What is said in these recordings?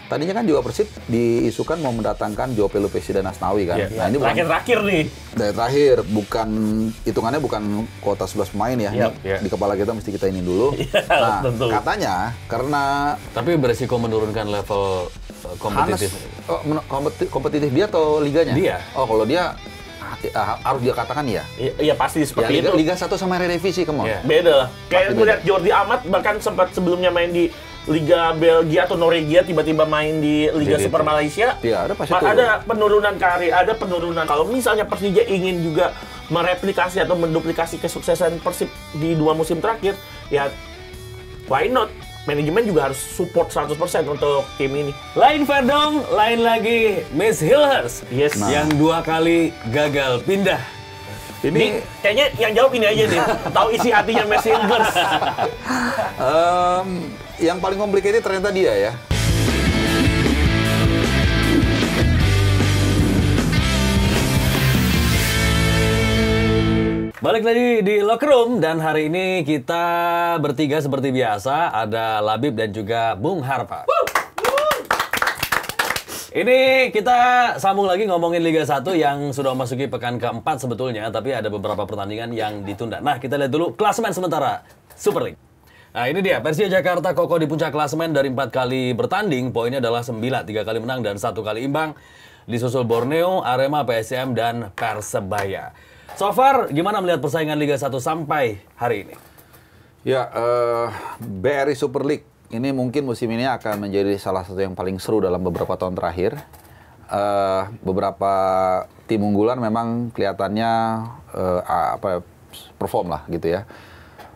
tadinya kan juga Persib diisukan mau mendatangkan Joe Pelupesi dan Asnawi kan. Nah, ini terakhir nih. Dari terakhir, hitungannya bukan kuota 11 pemain ya. Di kepala kita mesti kita ini dulu. Nah, tentu. Katanya karena tapi beresiko menurunkan level kompetitif. Kompetitif dia atau liganya? Dia. Oh, kalau dia harus dia katakan iya. Iya pasti seperti itu. Liga 1 sama Eredivisie, Beda. Kayak melihat Jordi Amat bahkan sempat sebelumnya main di Liga Belgia atau Norwegia, tiba-tiba main di Liga Super Malaysia. Iya, ada penurunan karir, ada penurunan. Kalau misalnya Persija ingin juga mereplikasi atau menduplikasi kesuksesan Persib di 2 musim terakhir, ya why not? Manajemen juga harus support 100% untuk tim ini. Lain Verdong, lain lagi Miss Hillhurst. Yes. Yang 2 kali gagal pindah. Ini kayaknya yang jawab ini aja nih. Tahu isi hatinya Miss Hillhurst. Yang paling complicated ternyata dia ya. Balik lagi di Locker Room, dan hari ini kita bertiga seperti biasa. Ada Labib dan juga Bung Harpa. Ini kita sambung lagi ngomongin Liga 1 yang sudah memasuki pekan keempat sebetulnya. Tapi ada beberapa pertandingan yang ditunda. Nah, kita lihat dulu klasemen sementara Super League. Nah, ini dia, Persija Jakarta kokoh di puncak klasemen dari 4 kali bertanding. Poinnya adalah 9, 3 kali menang dan 1 kali imbang. Disusul Borneo, Arema, PSM, dan Persebaya. So far, gimana melihat persaingan Liga 1 sampai hari ini? Ya, BRI Super League ini mungkin musim ini akan menjadi salah satu yang paling seru dalam beberapa tahun terakhir. Beberapa tim unggulan memang kelihatannya perform lah gitu ya.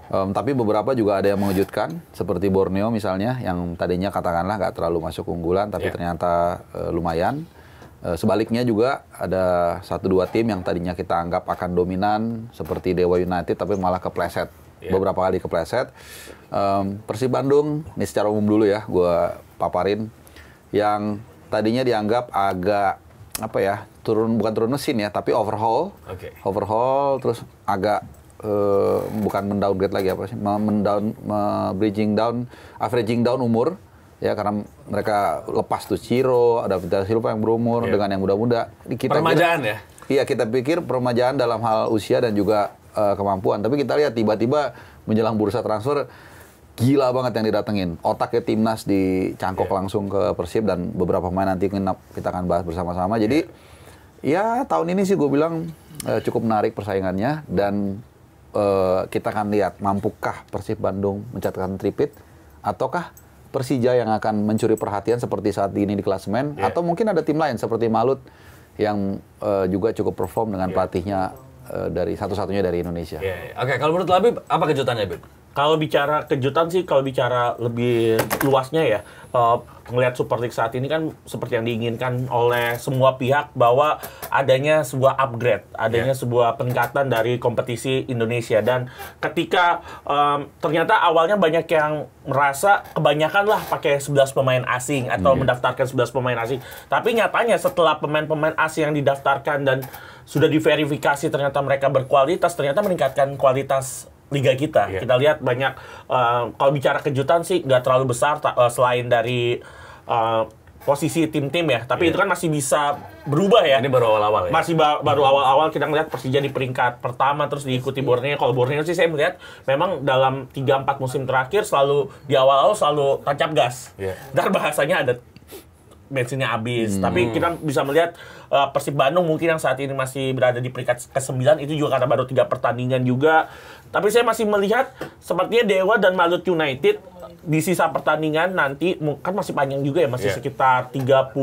Tapi beberapa juga ada yang mengejutkan, seperti Borneo misalnya, yang tadinya katakanlah nggak terlalu masuk unggulan, tapi ternyata lumayan. Sebaliknya juga ada 1-2 tim yang tadinya kita anggap akan dominan, seperti Dewa United, tapi malah kepleset. Beberapa kali kepleset. Persib Bandung, ini secara umum dulu ya, gue paparin, yang tadinya dianggap agak, bukan turun mesin ya, tapi overhaul. Overhaul, terus agak, bukan mendowngrade lagi, averaging down umur. Ya, karena mereka lepas tuh Ciro, ada Vital Silva yang berumur dengan yang muda-muda. Permajaan ya? Iya, kita pikir permajaan dalam hal usia dan juga kemampuan. Tapi kita lihat tiba-tiba menjelang bursa transfer, gila banget yang didatengin. Otaknya timnas dicangkok langsung ke Persib, dan beberapa pemain nanti kita akan bahas bersama-sama. Jadi, ya tahun ini sih gue bilang cukup menarik persaingannya, dan kita akan lihat mampukah Persib Bandung mencatatkan tripit, ataukah Persija yang akan mencuri perhatian seperti saat ini di klasemen, atau mungkin ada tim lain seperti Malut yang juga cukup perform dengan pelatihnya dari satu-satunya dari Indonesia. Oke, kalau menurut Labib, apa kejutannya, Bib? Kalau bicara kejutan sih, kalau bicara lebih luasnya ya, melihat Super League saat ini kan seperti yang diinginkan oleh semua pihak, bahwa adanya sebuah upgrade, adanya sebuah peningkatan dari kompetisi Indonesia. Dan ketika ternyata awalnya banyak yang merasa kebanyakan lah pakai 11 pemain asing atau mendaftarkan 11 pemain asing. Tapi nyatanya setelah pemain-pemain asing yang didaftarkan dan sudah diverifikasi ternyata mereka berkualitas, ternyata meningkatkan kualitas liga kita. Kita lihat banyak, kalau bicara kejutan sih nggak terlalu besar selain dari posisi tim-tim ya. Tapi itu kan masih bisa berubah ya. Ini baru awal-awal ya? Masih baru awal-awal kita ngeliat Persija di peringkat pertama, terus diikuti Borneo. Kalau Borneo sih saya melihat memang dalam 3-4 musim terakhir selalu di awal-awal selalu tancap gas. Ntar bahasanya ada bensinnya habis. Tapi kita bisa melihat Persib Bandung mungkin yang saat ini masih berada di peringkat ke-9, itu juga karena baru 3 pertandingan juga. Tapi saya masih melihat sepertinya Dewa dan Malut United di sisa pertandingan nanti, kan masih panjang juga ya, masih sekitar 30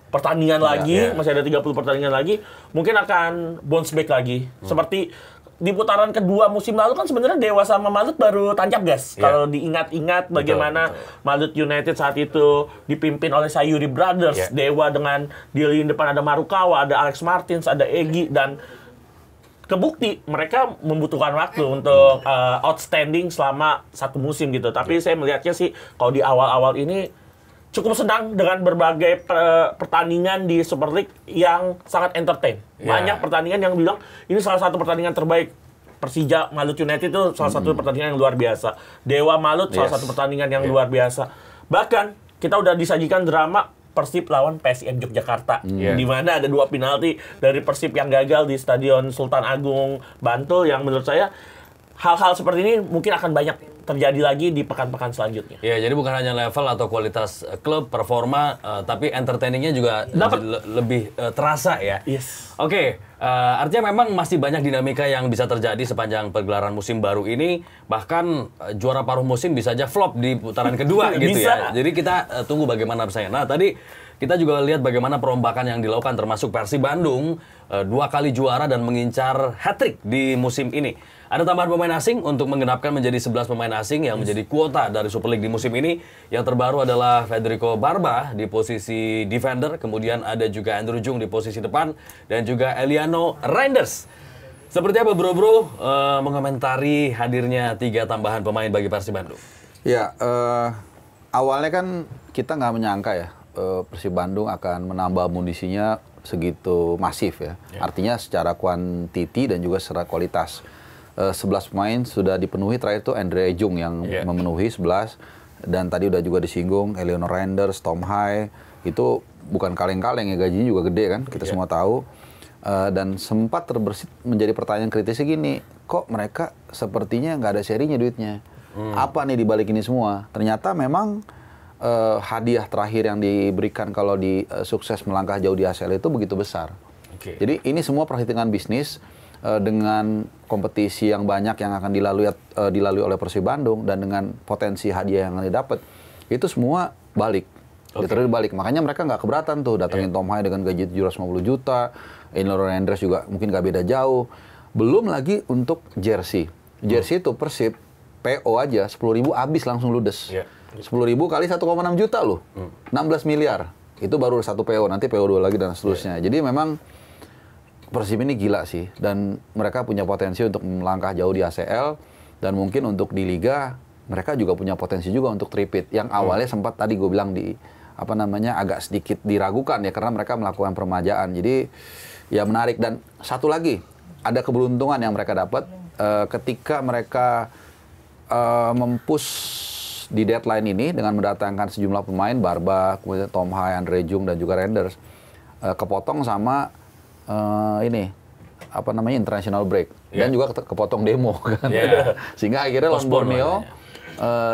pertandingan lagi, masih ada 30 pertandingan lagi, mungkin akan bounce back lagi. Seperti di putaran kedua musim lalu kan sebenarnya Dewa sama Malut baru tancap gas. Kalau diingat-ingat bagaimana Malut United saat itu dipimpin oleh Sayuri Brothers, Dewa dengan di lini depan ada Marukawa, ada Alex Martins, ada Egy, dan kebukti mereka membutuhkan waktu untuk outstanding selama 1 musim gitu. Tapi saya melihatnya sih kalau di awal-awal ini cukup senang dengan berbagai pertandingan di Super League yang sangat entertain. Banyak pertandingan yang bilang ini salah satu pertandingan terbaik. Persija Malut United itu salah satu pertandingan yang luar biasa. Dewa Malut salah satu pertandingan yang luar biasa. Bahkan kita udah disajikan drama Persib lawan PSIM Yogyakarta, di mana ada 2 penalti dari Persib yang gagal di Stadion Sultan Agung Bantul, yang menurut saya hal-hal seperti ini mungkin akan banyak terjadi lagi di pekan-pekan selanjutnya. Ya, jadi bukan hanya level atau kualitas klub, performa, tapi entertainingnya juga lebih terasa ya. Yes. Oke, artinya memang masih banyak dinamika yang bisa terjadi sepanjang pergelaran musim baru ini. Bahkan juara paruh musim bisa aja flop di putaran kedua gitu ya. Jadi kita tunggu bagaimana persaingan. Nah, tadi kita juga lihat bagaimana perombakan yang dilakukan termasuk Persib Bandung 2 kali juara dan mengincar hat-trick di musim ini. Ada tambahan pemain asing untuk menggenapkan menjadi 11 pemain asing yang menjadi kuota dari Super League di musim ini. Yang terbaru adalah Federico Barba di posisi defender, kemudian ada juga Andrew Jung di posisi depan, dan juga Eliano Reinders. Seperti apa bro mengomentari hadirnya 3 tambahan pemain bagi Persib Bandung? Ya, awalnya kan kita nggak menyangka ya Persib Bandung akan menambah amunisinya segitu masif ya. Artinya secara kuantiti dan juga secara kualitas. 11 pemain sudah dipenuhi, terakhir itu Andre Jung yang memenuhi 11, dan tadi udah juga disinggung Eliano Reinders, Tom Hai, itu bukan kaleng-kaleng ya, gajinya juga gede kan, kita semua tahu. Dan sempat terbersit menjadi pertanyaan kritisnya gini, kok mereka sepertinya nggak ada serinya duitnya, apa nih dibalik ini semua? Ternyata memang hadiah terakhir yang diberikan kalau di sukses melangkah jauh di ACL itu begitu besar. Jadi ini semua perhitungan bisnis dengan kompetisi yang banyak yang akan dilalui oleh Persib Bandung, dan dengan potensi hadiah yang akan didapat, itu semua balik. Literally balik. Makanya mereka nggak keberatan tuh datengin Tom Hai dengan gaji 750 juta, Eliano Reinders juga mungkin nggak beda jauh. Belum lagi untuk jersey. Jersey itu Persib PO aja 10.000 habis langsung ludes. 10.000 kali 1,6 juta loh. 16 miliar. Itu baru 1 PO, nanti PO 2 lagi dan seterusnya. Jadi memang Persib ini gila sih, dan mereka punya potensi untuk melangkah jauh di ACL, dan mungkin untuk di Liga mereka juga punya potensi juga untuk tripit. Yang awalnya sempat tadi gue bilang agak sedikit diragukan ya, karena mereka melakukan permajaan. Jadi ya menarik. Dan satu lagi, ada keberuntungan yang mereka dapat ketika mereka mempush di deadline ini dengan mendatangkan sejumlah pemain, Barba, kemudian Tom Hai, Andre Jung, dan juga Reinders, kepotong sama international break, dan juga kepotong demo kan. Sehingga akhirnya lawan Borneo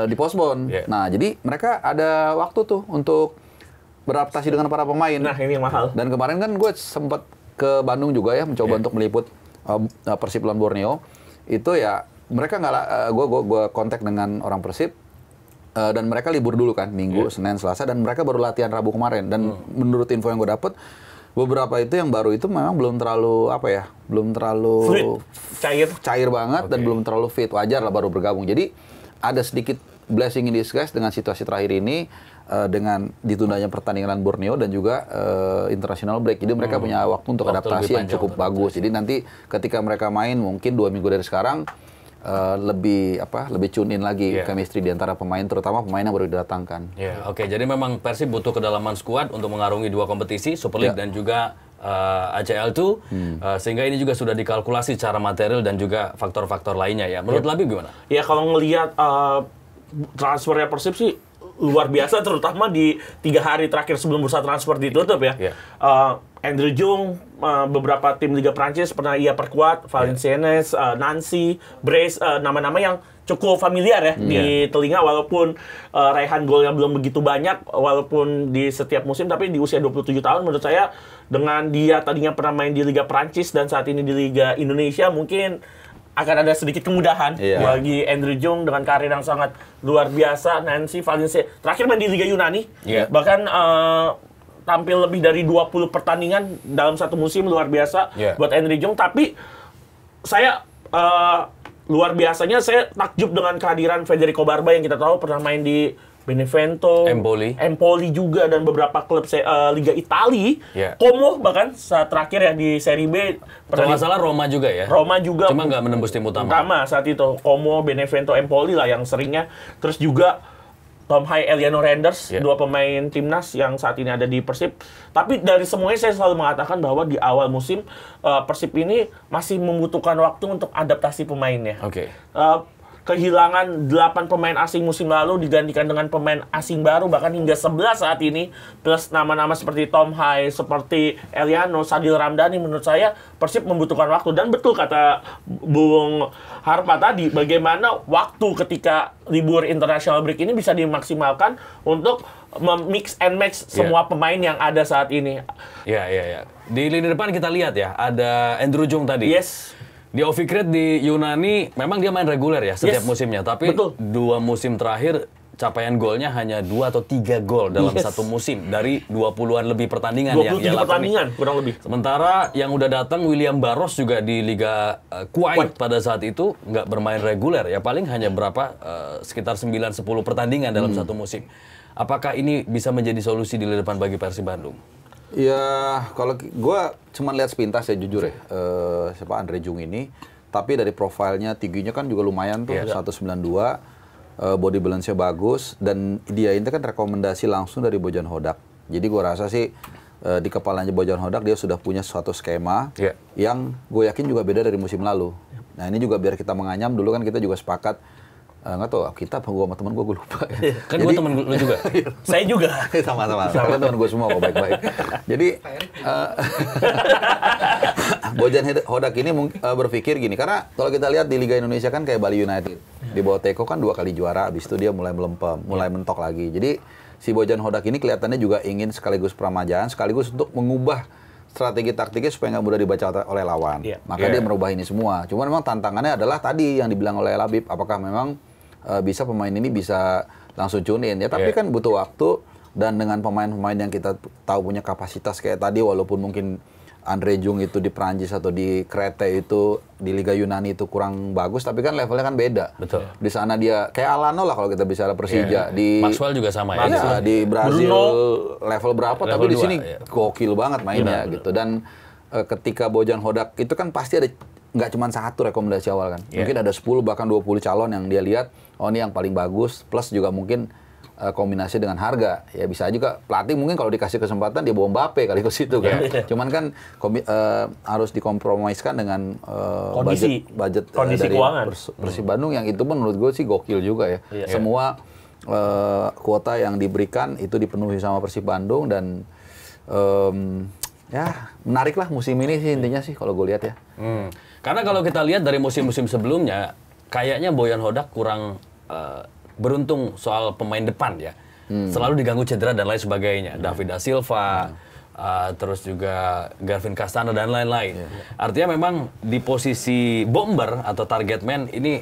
dipospon. Nah, jadi mereka ada waktu tuh untuk beradaptasi dengan para pemain. Nah, ini yang mahal. Dan kemarin kan gue sempat ke Bandung juga ya, mencoba untuk meliput Persib lawan Borneo. Itu ya mereka gue kontak dengan orang Persib, dan mereka libur dulu kan, Minggu, Senin, Selasa, dan mereka baru latihan Rabu kemarin. Dan menurut info yang gue dapet, beberapa itu yang baru itu memang belum terlalu cair banget, dan belum terlalu fit. Wajar lah baru bergabung. Jadi ada sedikit blessing in disguise dengan situasi terakhir ini, dengan ditundanya pertandingan Borneo dan juga international break. Jadi mereka punya waktu untuk adaptasi yang cukup bagus. Jadi nanti ketika mereka main mungkin 2 minggu dari sekarang, lebih tune in lagi chemistry di antara pemain, terutama pemain yang baru didatangkan. Oke, jadi memang Persib butuh kedalaman skuad untuk mengarungi 2 kompetisi, Super League dan juga ACL2, sehingga ini juga sudah dikalkulasi secara material dan juga faktor-faktor lainnya ya. Menurut Labib gimana? Ya, kalau ngelihat transfernya Persib sih luar biasa, terutama di 3 hari terakhir sebelum bursa transfer ditutup ya. Andrew Jung, beberapa tim Liga Prancis pernah ia perkuat, Valenciennes, Nancy, Brace, nama-nama yang cukup familiar ya di telinga, walaupun raihan golnya belum begitu banyak, walaupun di setiap musim, tapi di usia 27 tahun menurut saya, dengan dia tadinya pernah main di Liga Prancis dan saat ini di Liga Indonesia, mungkin akan ada sedikit kemudahan bagi Andrew Jung dengan karir yang sangat luar biasa. Nancy, Valencia, terakhir main di Liga Yunani, bahkan tampil lebih dari 20 pertandingan dalam satu musim, luar biasa buat Andrew Jung. Tapi saya luar biasanya saya takjub dengan kehadiran Federico Barba yang kita tahu pernah main di Benevento, Empoli juga, dan beberapa klub Liga Italia, Como bahkan saat terakhir ya di Serie B. Kalau nggak salah Roma juga ya? Roma juga. Cuma nggak menembus tim utama. Saat itu, Como, Benevento, Empoli lah yang seringnya. Terus juga Tom Hai, Eliano Reinders, 2 pemain timnas yang saat ini ada di Persib. Tapi dari semuanya saya selalu mengatakan bahwa di awal musim Persib ini masih membutuhkan waktu untuk adaptasi pemainnya. kehilangan 8 pemain asing musim lalu digantikan dengan pemain asing baru bahkan hingga 11 saat ini, plus nama-nama seperti Tom Hai, seperti Eliano, Sadil Ramdhani, menurut saya Persib membutuhkan waktu. Dan betul kata Bung Harpa tadi, bagaimana waktu ketika libur international break ini bisa dimaksimalkan untuk mix and match semua pemain yang ada saat ini. Ya. Di lini depan kita lihat ya, ada Andrew Jung tadi. Yes. Di Ovikret di Yunani, memang dia main reguler ya setiap musimnya. Tapi 2 musim terakhir, capaian golnya hanya 2 atau 3 gol dalam satu musim. Dari 20-an lebih pertandingan yang ia lakoni. Kurang lebih. Sementara yang udah datang William Barros juga di Liga Kuwait pada saat itu nggak bermain reguler. Ya paling hanya sekitar 9-10 pertandingan dalam satu musim. Apakah ini bisa menjadi solusi di depan bagi Persib Bandung? Ya, kalau gue cuma lihat sepintas ya jujur ya, siapa Andre Jung ini. Tapi dari profilnya, tingginya kan juga lumayan tuh, 192, body balance-nya bagus, dan dia ini kan rekomendasi langsung dari Bojan Hodak. Jadi gue rasa sih di kepalanya Bojan Hodak dia sudah punya suatu skema yang gue yakin juga beda dari musim lalu. Nah ini juga biar kita menganyam, dulu kan kita juga sepakat, nggak tahu kita apa gue sama temen gue lupa. Kan gue temen lu juga. Saya juga. Sama-sama. Kan temen gue semua kok baik-baik. Jadi Bojan Hodak ini berpikir gini, karena kalau kita lihat di Liga Indonesia kan kayak Bali United, di bawah Teko kan 2 kali juara, abis itu dia mulai melempem, mulai mentok lagi. Jadi si Bojan Hodak ini kelihatannya juga ingin sekaligus peramajaan, sekaligus untuk mengubah strategi taktiknya supaya nggak mudah dibaca oleh lawan. Maka dia merubah ini semua. Cuman memang tantangannya adalah tadi yang dibilang oleh Labib, apakah memang bisa pemain ini bisa langsung tune in ya, tapi kan butuh waktu, dan dengan pemain-pemain yang kita tahu punya kapasitas kayak tadi, walaupun mungkin Andre Jung itu di Prancis atau di Krete itu di Liga Yunani itu kurang bagus, tapi kan levelnya kan beda. Betul. Di sana dia kayak Alano lah kalau kita bicara Persija. Di Maxwell juga sama ya. Ya, di Brazil level berapa, Level tapi di 2, sini gokil banget mainnya gitu. Dan ketika Bojan Hodak itu kan pasti ada nggak cuma 1 rekomendasi awal kan. Mungkin ada 10 bahkan 20 calon yang dia lihat, oh ini yang paling bagus, plus juga mungkin kombinasi dengan harga. Ya bisa juga pelatih mungkin kalau dikasih kesempatan dia bawa Mbappe kali ke situ kan. Cuman kan harus dikompromiskan dengan budget kondisi dari keuangan. Persib Bandung, yang itu pun menurut gue sih gokil juga ya. Semua kuota yang diberikan itu dipenuhi sama Persib Bandung, dan ya menarik lah musim ini sih intinya sih kalau gue lihat ya. Karena kalau kita lihat dari musim-musim sebelumnya, kayaknya Bojan Hodak kurang beruntung soal pemain depan ya. Selalu diganggu cedera dan lain sebagainya. David da Silva, terus juga Garvin Castana dan lain-lain. Artinya memang di posisi bomber atau target man ini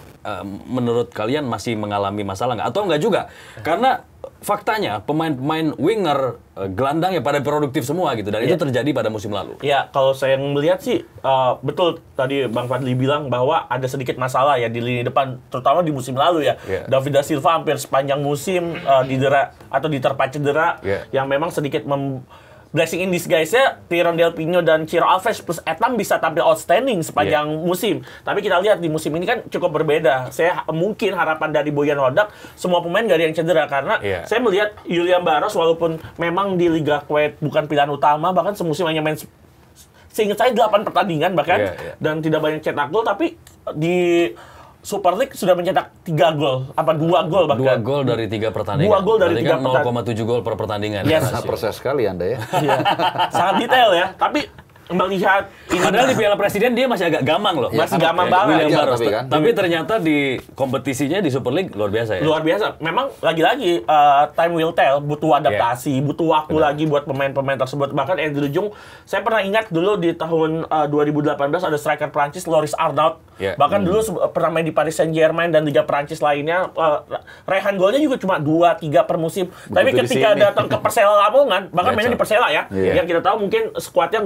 menurut kalian masih mengalami masalah nggak? Atau nggak juga? Karena faktanya pemain-pemain winger gelandang ya pada produktif semua gitu, dan itu terjadi pada musim lalu. Ya, kalau saya melihat sih betul tadi Bang Fadli bilang bahwa ada sedikit masalah ya di lini depan, terutama di musim lalu ya. David da Silva hampir sepanjang musim didera atau diterpa cedera, yang memang sedikit blessing in disguise-nya Tyrone Del Pino dan Ciro Alves plus Etam bisa tampil outstanding sepanjang musim. Tapi kita lihat di musim ini kan cukup berbeda. Saya mungkin harapan dari Bojan Hodak semua pemain gak ada yang cedera, karena saya melihat William Barros walaupun memang di Liga Kuwait bukan pilihan utama, bahkan semusim hanya main seingat saya 8 pertandingan bahkan dan tidak banyak cetak gol, tapi di Super League sudah mencetak 3 gol, apa 2 gol bahkan. 2 gol dari 3 pertandingan. 2 gol dari 3 pertandingan. 0,7 gol per pertandingan. Sangat proses sekali Anda ya. Sangat detail ya, tapi melihat ini, padahal di Piala Presiden dia masih agak gamang loh. Masih gamang banget. William Barros. Tapi ternyata di kompetisinya di Super League luar biasa ya. Luar biasa. Memang lagi-lagi time will tell, butuh adaptasi, butuh waktu lagi buat pemain-pemain tersebut. Bahkan Andrew Jung, saya pernah ingat dulu di tahun 2018 ada striker Prancis Loris Arnaud. Bahkan dulu pernah main di Paris Saint-Germain dan Liga Prancis lainnya. Raihan golnya juga cuma 2-3 per musim. Tapi ketika datang ke Persela Lamongan, bahkan mainnya di Persela ya, yang kita tahu mungkin skuadnya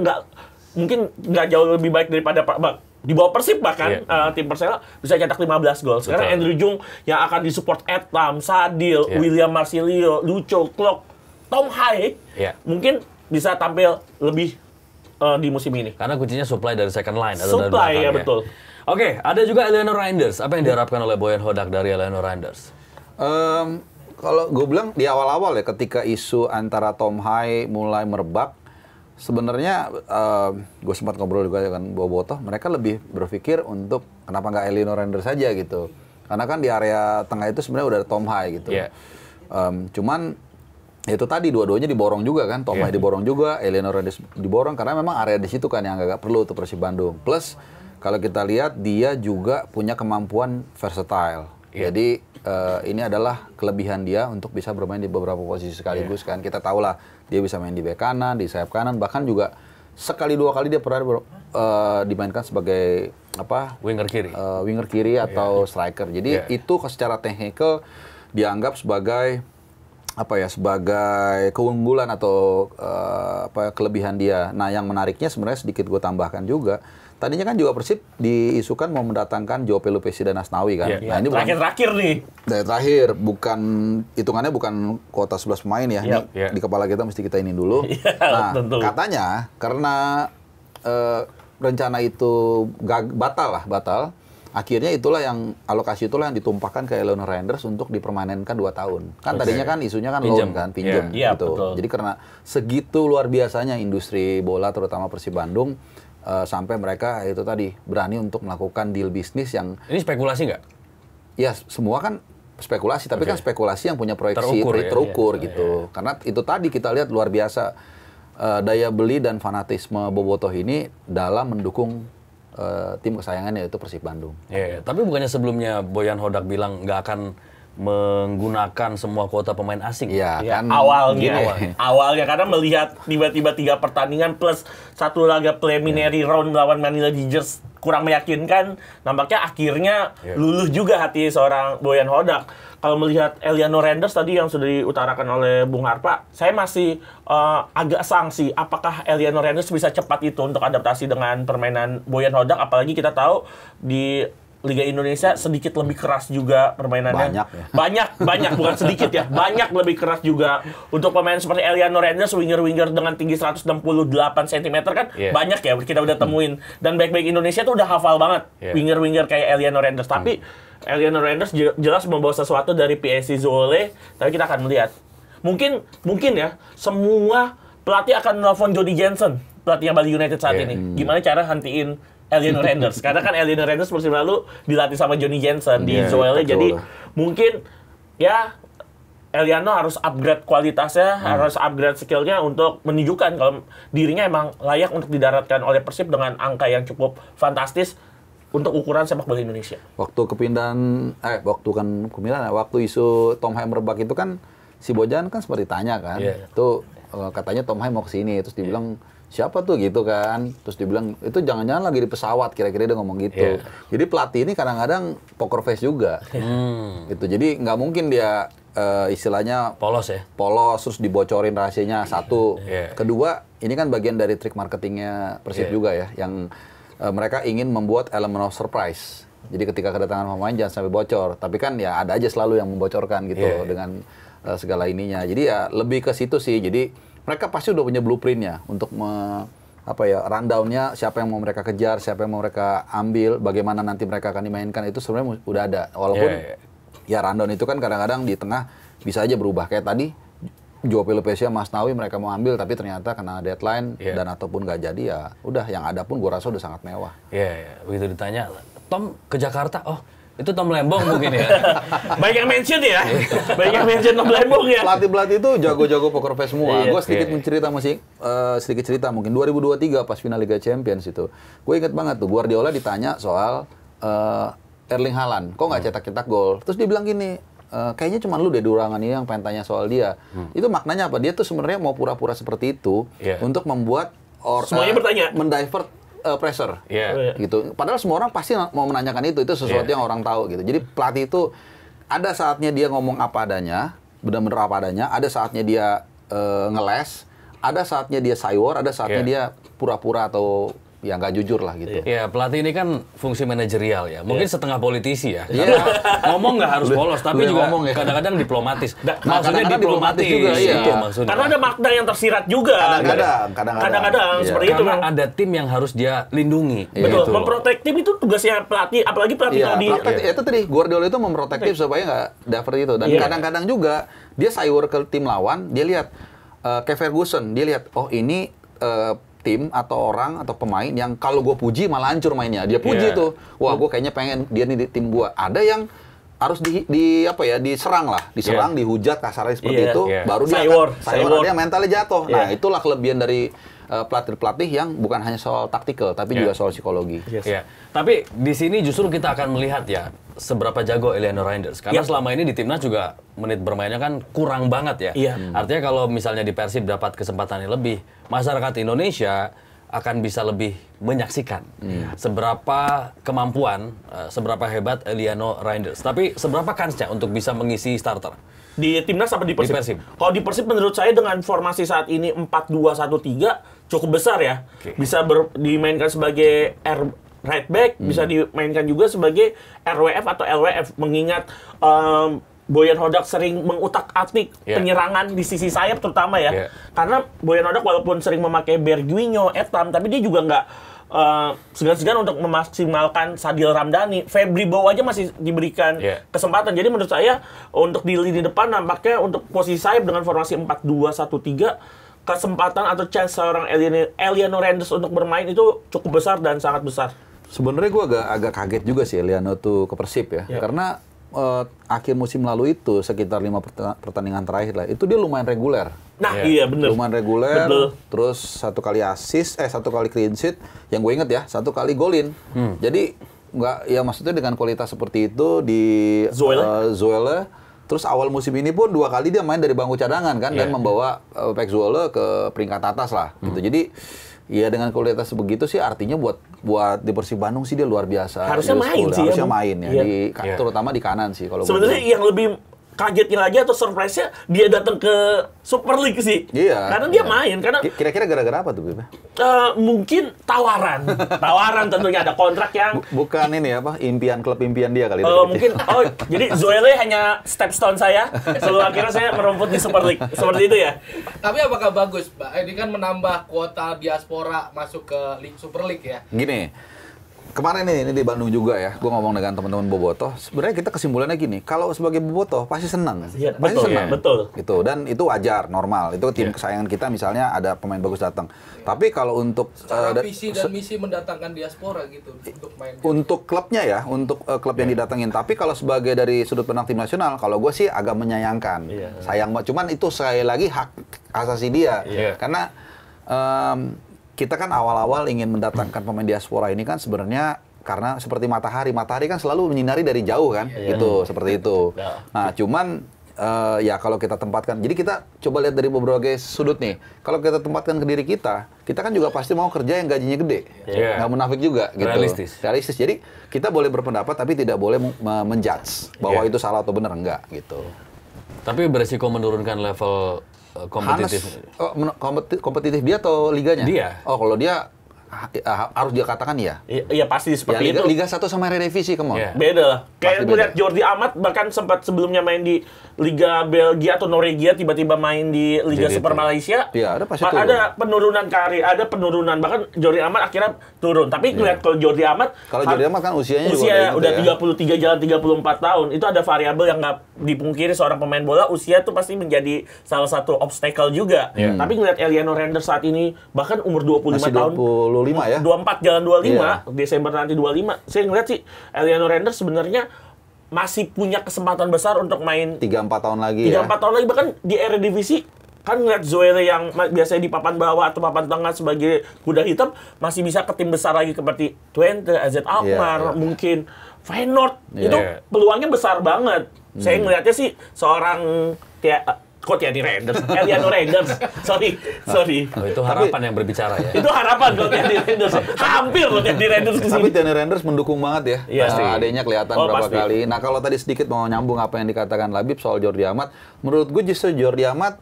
nggak jauh lebih baik daripada di bawah Persib bahkan tim Persela bisa cetak 15 gol. Sekarang Andrew Jung yang akan disupport Etam, Sadil, William Marsilio, Lucho, Klok, Tom Hai mungkin bisa tampil lebih di musim ini. Karena kuncinya supply dari second line atau dari supply ya betul. Oke, ada juga Eleanor Reinders. Apa yang diharapkan oleh Bojan Hodak dari Eleanor Reinders? Kalau gue bilang di awal-awal ya, ketika isu antara Tom Hai mulai merebak, sebenarnya gue sempat ngobrol juga dengan Bobotoh, mereka lebih berpikir untuk kenapa nggak Eleanor Reinders saja gitu. Karena kan di area tengah itu sebenarnya udah ada Tom Hai gitu. Cuman itu tadi dua-duanya diborong juga kan, Tom Hai diborong juga, Eliano Reyes diborong karena memang area di situ kan yang agak perlu untuk Persib Bandung. Plus kalau kita lihat dia juga punya kemampuan versatile. Jadi ini adalah kelebihan dia untuk bisa bermain di beberapa posisi sekaligus kan. Kita tahu lah dia bisa main di bek kanan, di sayap kanan, bahkan juga sekali dua kali dia pernah dimainkan sebagai winger kiri. Winger kiri atau striker. Jadi itu secara teknikal dianggap sebagai sebagai keunggulan atau kelebihan dia. Nah, yang menariknya sebenarnya sedikit gue tambahkan juga. Tadinya kan juga Persib diisukan mau mendatangkan Joe Pelupessy dan Asnawi kan. Nah, ini terakhir nih. Terakhir, hitungannya bukan kuota 11 pemain ya. Ini di kepala kita mesti kita ini dulu. Nah, katanya karena rencana itu batal. Akhirnya alokasi itulah yang ditumpahkan ke Eliano Reyes untuk dipermanenkan 2 tahun. Kan tadinya kan isunya kan loan kan, pinjam gitu. Betul. Jadi karena segitu luar biasanya industri bola terutama Persib Bandung sampai mereka itu tadi berani untuk melakukan deal bisnis yang ini spekulasi nggak? Ya, semua kan spekulasi, tapi kan spekulasi yang punya proyeksi terukur gitu. Karena itu tadi kita lihat luar biasa daya beli dan fanatisme bobotoh ini dalam mendukung tim kesayangannya yaitu Persib Bandung. Tapi bukannya sebelumnya Boyan Hodak bilang nggak akan menggunakan semua kuota pemain asing? Kan awalnya karena melihat tiba-tiba 3 pertandingan plus 1 laga preliminary round lawan Manila Gingers kurang meyakinkan, nampaknya akhirnya luluh juga hati seorang Boyan Hodak. Kalau melihat Eliano Reyes tadi yang sudah diutarakan oleh Bung Harpa, saya masih agak sangsi apakah Eliano Reyes bisa cepat itu untuk adaptasi dengan permainan Boyan Hodak, apalagi kita tahu di Liga Indonesia sedikit lebih keras juga permainannya. Banyak bukan sedikit ya. Banyak lebih keras juga untuk pemain seperti Eliano Reyes, winger-winger dengan tinggi 168 cm kan banyak ya kita udah temuin. Dan back-back Indonesia tuh udah hafal banget winger-winger kayak Eliano Reyes. Tapi Eliano Reyes jelas membawa sesuatu dari PSC Zwolle, tapi kita akan melihat. Mungkin ya semua pelatih akan nelfon Johnny Jensen, pelatihnya Bali United saat ini. Gimana cara hentiin Eliano Reyes? Karena kan Eliano Reyes musim lalu dilatih sama Johnny Jensen di Zwolle, jadi mungkin ya Eliano harus upgrade kualitasnya, harus upgrade skillnya untuk menunjukkan kalau dirinya emang layak untuk didaratkan oleh Persib dengan angka yang cukup fantastis untuk ukuran sepak bola Indonesia. Waktu isu Tom Hai merebak itu kan si Bojan kan sempat ditanya kan, tuh katanya Tom Hai mau ke sini, terus dibilang siapa tuh gitu kan, terus dibilang itu jangan-jangan lagi di pesawat, kira-kira dia ngomong gitu. Jadi pelatih ini kadang-kadang poker face juga, gitu. Jadi nggak mungkin dia istilahnya polos terus dibocorin rahasianya. Satu, kedua ini kan bagian dari trik marketingnya Persib juga ya, yang mereka ingin membuat elemen of surprise. Jadi ketika kedatangan pemain jangan sampai bocor. Tapi kan ya ada aja selalu yang membocorkan gitu dengan segala ininya. Jadi ya lebih ke situ sih. Jadi mereka pasti udah punya blueprintnya untuk rundown-nya, siapa yang mau mereka kejar, siapa yang mau mereka ambil, bagaimana nanti mereka akan dimainkan, itu sebenarnya udah ada. Walaupun ya rundown itu kan kadang-kadang di tengah bisa aja berubah. Kayak tadi Joe Pelupessy, Mas Nawi mereka mau ambil, tapi ternyata kena deadline dan ataupun nggak jadi, ya udah yang ada pun gue rasa udah sangat mewah. Begitu ditanya, Tom ke Jakarta, itu Tom Lembong mungkin ya. Banyak yang mention ya. Banyak yang mention Tom Lembong ya. Pelatih-pelatih itu jago-jago poker face semua. Gue sedikit sedikit cerita mungkin 2023 pas final Liga Champions itu. Gue inget banget tuh Guardiola ditanya soal Erling Haaland, kok nggak cetak-cetak gol. Terus dia bilang gini, kayaknya cuma lu deh di ruangan ini yang pengen tanya soal dia. Itu maknanya apa? Dia tuh sebenarnya mau pura-pura seperti itu untuk membuat semuanya bertanya, mendivert pressure, gitu. Padahal semua orang pasti mau menanyakan itu sesuatu yang orang tahu gitu. Jadi pelatih itu ada saatnya dia ngomong apa adanya, benar-benar apa adanya. Ada saatnya dia ngeles, ada saatnya dia saywar, ada saatnya dia pura-pura atau ya nggak jujur lah gitu. Pelatih ini kan fungsi manajerial ya. Mungkin setengah politisi ya. Ngomong nggak harus polos, tapi juga kadang-kadang diplomatis. Maksudnya diplomatis juga, maksudnya. Karena ada makna yang tersirat juga. Kadang-kadang seperti itu. Karena ada tim yang harus dia lindungi. Betul. Memprotek tim itu tugasnya pelatih, apalagi pelatih tadi. Itu tadi Guardiola itu memprotektif supaya nggak divert itu. Dan kadang-kadang juga dia saywar ke tim lawan, dia lihat kayak Ferguson, dia lihat ini tim atau orang atau pemain yang kalau gue puji malah hancur mainnya. Dia puji tuh, wah gue kayaknya pengen dia nih di tim gue. Ada yang harus diserang lah, dihujat kasarnya seperti itu, baru dia dia mentalnya jatuh. Nah, itulah kelebihan dari pelatih-pelatih yang bukan hanya soal taktikal, tapi juga soal psikologi. Tapi di sini justru kita akan melihat ya seberapa jago Eliano Reinders. Karena selama ini di timnas juga menit bermainnya kan kurang banget ya. Artinya kalau misalnya di Persib dapat kesempatan yang lebih, masyarakat Indonesia akan bisa lebih menyaksikan seberapa kemampuan, seberapa hebat Eliano Reinders. Tapi seberapa kansnya untuk bisa mengisi starter? Di timnas apa di Persib? Di Persib. Kalau di Persib menurut saya dengan formasi saat ini 4-2-1-3 cukup besar ya. Bisa dimainkan sebagai right back, bisa dimainkan juga sebagai RWF atau LWF. Mengingat Boyan Hodak sering mengutak-atik penyerangan di sisi sayap terutama ya. Karena Boyan Hodak walaupun sering memakai Bergwinho, Etam, tapi dia juga nggak segan-segan untuk memaksimalkan Sadil Ramdhani. Febri Bow aja masih diberikan kesempatan. Jadi menurut saya untuk di lini depan nampaknya untuk posisi sayap dengan formasi 4-2-1-3 kesempatan atau chance seorang Eliano Reinders untuk bermain itu cukup besar dan sangat besar. Sebenarnya gue agak kaget juga sih Eliano tuh ke Persib ya. Karena akhir musim lalu itu sekitar 5 pertandingan terakhir lah, itu dia lumayan reguler. Nah, iya bener. Lumayan reguler, terus 1 kali assist, 1 kali clean sheet, yang gue inget ya, 1 kali golin. Jadi nggak, ya maksudnya dengan kualitas seperti itu di Zwolle, terus awal musim ini pun 2 kali dia main dari bangku cadangan kan, dan membawa PEC Zwolle ke peringkat atas lah. Gitu. Jadi ya dengan kualitas begitu sih artinya buat di Persib Bandung sih dia luar biasa. Harusnya main sih harusnya main ya, terutama di kanan sih kalau sebenarnya yang lebih kagetnya lagi atau surprise-nya dia datang ke Super League sih. Karena dia main. Karena kira-kira gara-gara apa tuh, Bebe? Mungkin tawaran tentunya ada kontrak yang bukan ini apa klub impian dia kali itu. Mungkin jadi Zwolle hanya stepstone saya sebelum akhirnya saya merumput di Super League seperti itu ya. Tapi apakah bagus, Pak? Ini kan menambah kuota diaspora masuk ke Super League ya. Gini, kemarin ini di Bandung juga ya, gue ngomong dengan teman-teman bobotoh. Sebenarnya kita kesimpulannya gini, kalau sebagai bobotoh pasti senang, pasti senang, betul. Gitu, dan itu wajar, normal. Itu tim kesayangan kita misalnya ada pemain bagus datang. Tapi kalau untuk visi dan misi mendatangkan diaspora gitu untuk main. Untuk klubnya ya, untuk klub yang didatengin. Tapi kalau sebagai dari sudut pandang tim nasional, kalau gue sih agak menyayangkan. Sayang banget. Cuman itu sekali lagi hak asasi dia, karena kita kan awal-awal ingin mendatangkan pemain diaspora ini kan sebenarnya karena seperti matahari kan selalu menyinari dari jauh kan, gitu, seperti itu. Nah, cuman ya kalau kita tempatkan, jadi kita coba lihat dari berbagai sudut nih. Kalau kita tempatkan ke diri kita kan juga pasti mau kerja yang gajinya gede, nggak munafik juga, gitu. Realistis. Jadi kita boleh berpendapat tapi tidak boleh menjudge bahwa itu salah atau benar, enggak, gitu. Tapi beresiko menurunkan level kompetitif. Kompetitif dia atau liganya? Dia. Oh, kalau dia harus dia katakan ya. Iya pasti seperti itu. Liga 1 sama Eredivisie, beda lah. Kayak gue lihat Jordi Amat bahkan sempat sebelumnya main di Liga Belgia atau Norwegia, tiba-tiba main di Liga Super Malaysia. Iya, ada pasti turun. Ada penurunan karir, ada penurunan, bahkan Jordi Amat akhirnya turun. Tapi ngeliat kalau Jordi Amat kan usianya udah 33 jalan 34 tahun. Itu ada variabel yang nggak dipungkiri seorang pemain bola, usia tuh pasti menjadi salah satu obstacle juga. Tapi ngeliat Eliano Reinders saat ini bahkan umur 25 masih tahun. 25 ya. 24 jalan 25, Desember nanti 25. Saya ngeliat sih Eliano Reinders sebenarnya masih punya kesempatan besar untuk main 3-4 tahun lagi 3-4 tahun lagi, bahkan di Eredivisie kan ngeliat Zwolle yang biasanya di papan bawah atau papan tengah sebagai kuda hitam masih bisa ke tim besar lagi seperti Twente, AZ Alkmaar, mungkin Feyenoord. Itu peluangnya besar banget. Saya ngeliatnya sih seorang Eliano Reinders. Sorry. Oh, itu harapan yang berbicara ya. Itu harapan kalau Tierney Reinders. Hampir kalau Tierney Reinders kesini. Tapi Tierney Reinders mendukung banget ya. Pasti. Adanya kelihatan berapa kali. Nah, kalau tadi sedikit mau nyambung apa yang dikatakan Labib soal Jordi Amat, menurut gue justru Jordi Amat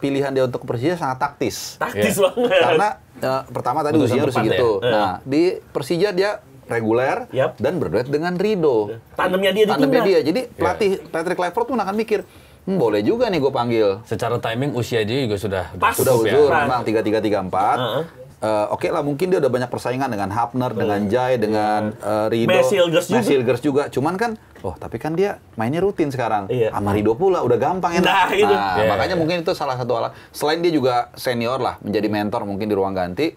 pilihan dia untuk Persija sangat taktis. Taktis banget. Karena pertama tadi usianya harus segitu. Nah, di Persija dia reguler dan berduet dengan Rido. Tandemnya dia. Jadi pelatih Patrick Kluivert pun akan mikir, boleh juga nih gue panggil. Secara timing usia dia juga sudah uzur, memang 33-34. Oke lah, mungkin dia udah banyak persaingan dengan Hapner, dengan Jai, dengan Rido, Messilgers juga. Cuman kan, tapi kan dia mainnya rutin sekarang. Sama Rido pula, udah gampang enak. Makanya mungkin itu salah satu alat. Selain dia juga senior lah, menjadi mentor mungkin di ruang ganti.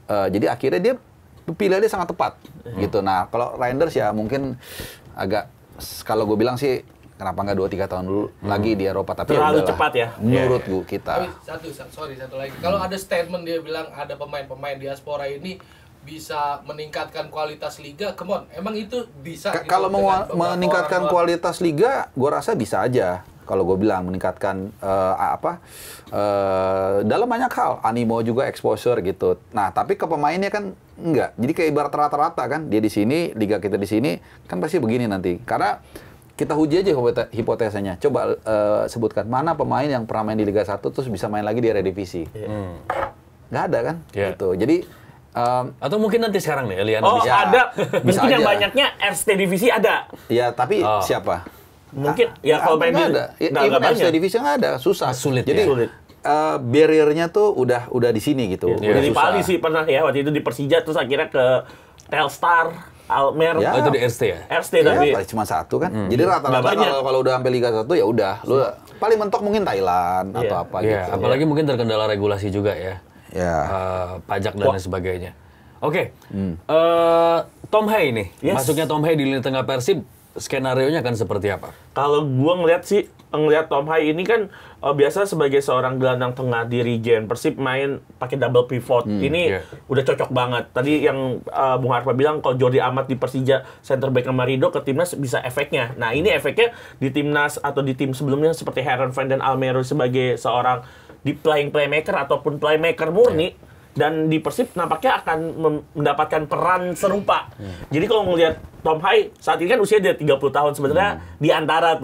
Jadi akhirnya dia pilihan dia sangat tepat. Gitu. Nah, kalau Reinders ya mungkin agak kalau gue bilang sih kenapa nggak 2-3 tahun dulu lagi di Eropa, tapi terlalu udahlah. cepat ya. Menurut gue kita. Tapi satu lagi. Kalau ada statement dia bilang ada pemain-pemain diaspora ini bisa meningkatkan kualitas liga, come on, emang itu bisa? Gitu, Kalau mau meningkatkan kualitas liga, gue rasa bisa aja. Kalau gue bilang meningkatkan dalam banyak hal, animo juga, exposure gitu. Nah, tapi ke pemainnya kan enggak. Jadi kayak ibarat rata-rata kan, dia di sini, liga kita di sini, kan pasti begini nanti. Karena kita uji aja hipotesanya. Coba sebutkan mana pemain yang pernah main di Liga 1 terus bisa main lagi di Eredivisie. Nggak ada kan? Gitu. Jadi atau mungkin nanti sekarang nih Eliana Oh, bisa. ada. Bisa Mungkin yang aja. banyaknya RST divisi ada. ya tapi siapa? Mungkin ya kalau main nggak di ada. nggak Even banyak. RST Divisi nggak ada, susah. Sulit Jadi ya. Sulit. barrier-nya tuh udah di sini gitu. Udah di susah. Pali sih pernah ya waktu itu di Persija terus akhirnya ke Telstar, Almer, Ya. Oh, itu di RST ya? RST Ya, tapi paling cuma satu kan. Jadi Nggak rata-rata banyak. kalau udah sampai Liga 1 ya udah. Lu paling mentok mungkin Thailand Iya. atau apa Iya, gitu. apalagi mungkin terkendala regulasi juga ya. Ya. Pajak dan lain sebagainya. Oke. Hmm. Tom Hay nih. Yes. Masuknya Tom Hay di lini tengah Persib, skenario-nya akan seperti apa? kalau gua ngeliat Tom Hay ini kan biasa sebagai seorang gelandang tengah di Regen Persib main pakai double pivot. Ini iya. udah cocok banget. Tadi yang Bung Harpa bilang kalau Jordi Amat di Persija center back sama Rido ke timnas bisa efeknya. Nah, ini efeknya di timnas atau di tim sebelumnya seperti Heron Van dan Almero sebagai seorang di playmaker ataupun playmaker murni. Dan di Persib nampaknya akan mendapatkan peran serupa. Jadi kalau ngelihat Tom Hay saat ini kan usia dia 30 tahun sebenarnya di antara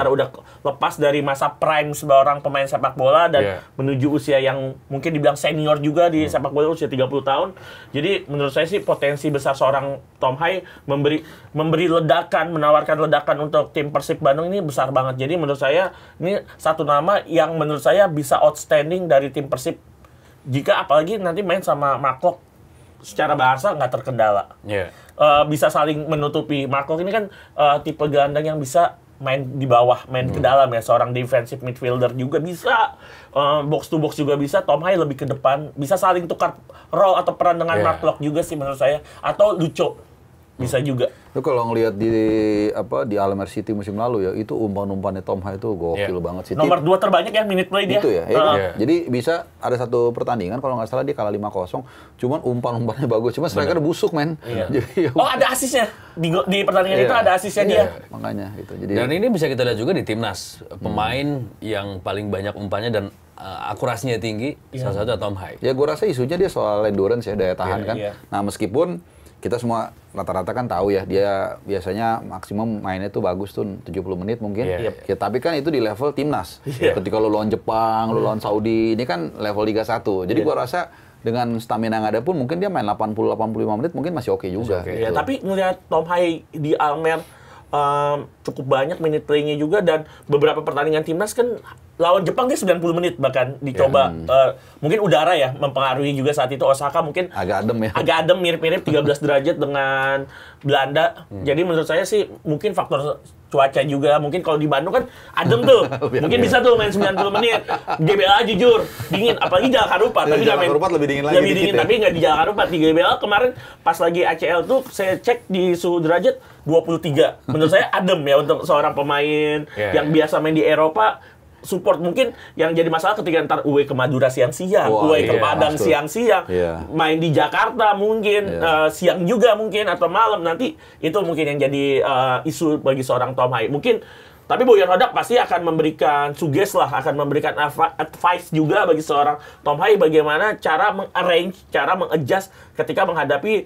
udah lepas dari masa prime seorang pemain sepak bola dan menuju usia yang mungkin dibilang senior juga di sepak bola usia 30 tahun. Jadi menurut saya sih potensi besar seorang Tom Hay memberi ledakan, menawarkan ledakan untuk tim Persib Bandung ini besar banget. Jadi menurut saya ini satu nama yang menurut saya bisa outstanding dari tim Persib. Jika apalagi nanti main sama Marklock secara bahasa nggak terkendala. Bisa saling menutupi. Marklock ini kan tipe gelandang yang bisa main di bawah, main ke dalam ya. Seorang defensive midfielder juga bisa. Box to box juga bisa. Tom Hay lebih ke depan. Bisa saling tukar role atau peran dengan Marklock juga sih menurut saya. Atau Lucho. Bisa juga. Itu kalau ngelihat di Almer City musim lalu ya, itu umpan-umpannya Tom Hay itu gokil banget sih. Nomor 2 terbanyak ya minute play dia. Itu ya. Jadi bisa ada satu pertandingan kalau nggak salah dia kalah 5-0, cuman umpan-umpannya bagus. Cuma striker busuk, men. Jadi, Oh, ada asisnya. Di pertandingan itu ada asisnya dia. Makanya gitu. Jadi Dan ini bisa kita lihat juga di timnas. Pemain yang paling banyak umpannya dan akurasinya tinggi, salah satu Tom Hay. ya gue rasa isunya dia soal endurance ya, daya tahan kan. Iya. Nah, meskipun kita semua rata-rata kan tahu ya, dia biasanya maksimum mainnya tuh bagus tuh 70 menit mungkin. Ya, tapi kan itu di level timnas. Ketika lu lawan Jepang, lu lawan Saudi, ini kan level Liga 1. Jadi gua rasa dengan stamina yang ada pun mungkin dia main 80-85 menit mungkin masih oke juga. Ya, tapi ngelihat Tom Hay di Almer cukup banyak minute play-nya juga dan beberapa pertandingan timnas kan lawan Jepang dia 90 menit bahkan dicoba. Mungkin udara ya mempengaruhi juga saat itu. Osaka mungkin Agak adem ya. agak adem, mirip-mirip 13 derajat dengan Belanda. Jadi menurut saya sih mungkin faktor cuaca juga. Mungkin kalau di Bandung kan adem tuh. Mungkin bisa tuh main 90 menit. GBLA jujur dingin, apalagi Jalak Harupat. Tapi nggak Jalak main. Harupat lebih dingin lagi Lebih dikit dingin, ya. tapi nggak di Jalak Harupat. Di GBLA kemarin pas lagi ACL tuh saya cek di suhu derajat 23. Menurut saya adem ya untuk seorang pemain yang biasa main di Eropa. Support mungkin yang jadi masalah ketika ntar away ke Madura siang-siang, away ke Padang siang-siang, main di Jakarta mungkin siang juga mungkin atau malam, nanti itu mungkin yang jadi isu bagi seorang Tom Hay. Mungkin tapi Boyan Hodak pasti akan memberikan akan memberikan advice juga bagi seorang Tom Hay bagaimana cara mengarrange, cara mengadjust ketika menghadapi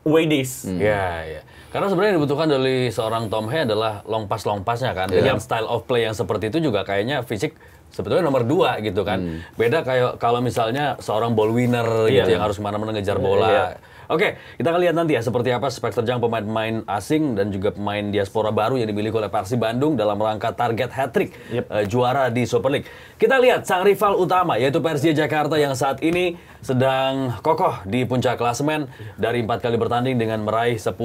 away days. Iya. Karena sebenarnya yang dibutuhkan dari seorang Tom Hay adalah long pass-nya kan. Dengan style of play yang seperti itu juga kayaknya fisik sebetulnya nomor 2 gitu kan. Beda kayak kalau misalnya seorang ball winner gitu yang harus kemana-mana ngejar bola. Oke, kita akan lihat nanti ya seperti apa spek terjang pemain-pemain asing dan juga pemain diaspora baru yang dimiliki oleh Persib Bandung dalam rangka target hat-trick juara di Super League. Kita lihat sang rival utama yaitu Persija Jakarta yang saat ini sedang kokoh di puncak klasemen dari 4 kali bertanding dengan meraih 10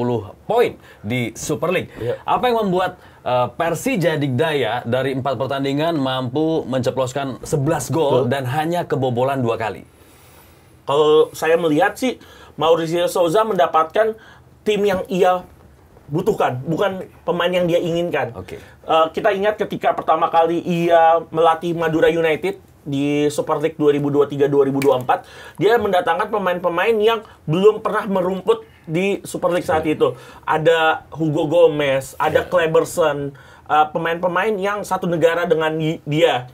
poin di Super League. Apa yang membuat Persija Digdaya dari 4 pertandingan mampu menceploskan 11 gol dan hanya kebobolan 2 kali? Kalau saya melihat sih Mauricio Souza mendapatkan tim yang ia butuhkan, bukan pemain yang dia inginkan. Oke. Kita ingat ketika pertama kali ia melatih Madura United di Super League 2023-2024, dia mendatangkan pemain-pemain yang belum pernah merumput di Super League saat itu. Ada Hugo Gomez, ada Kleberson, pemain-pemain yang satu negara dengan dia.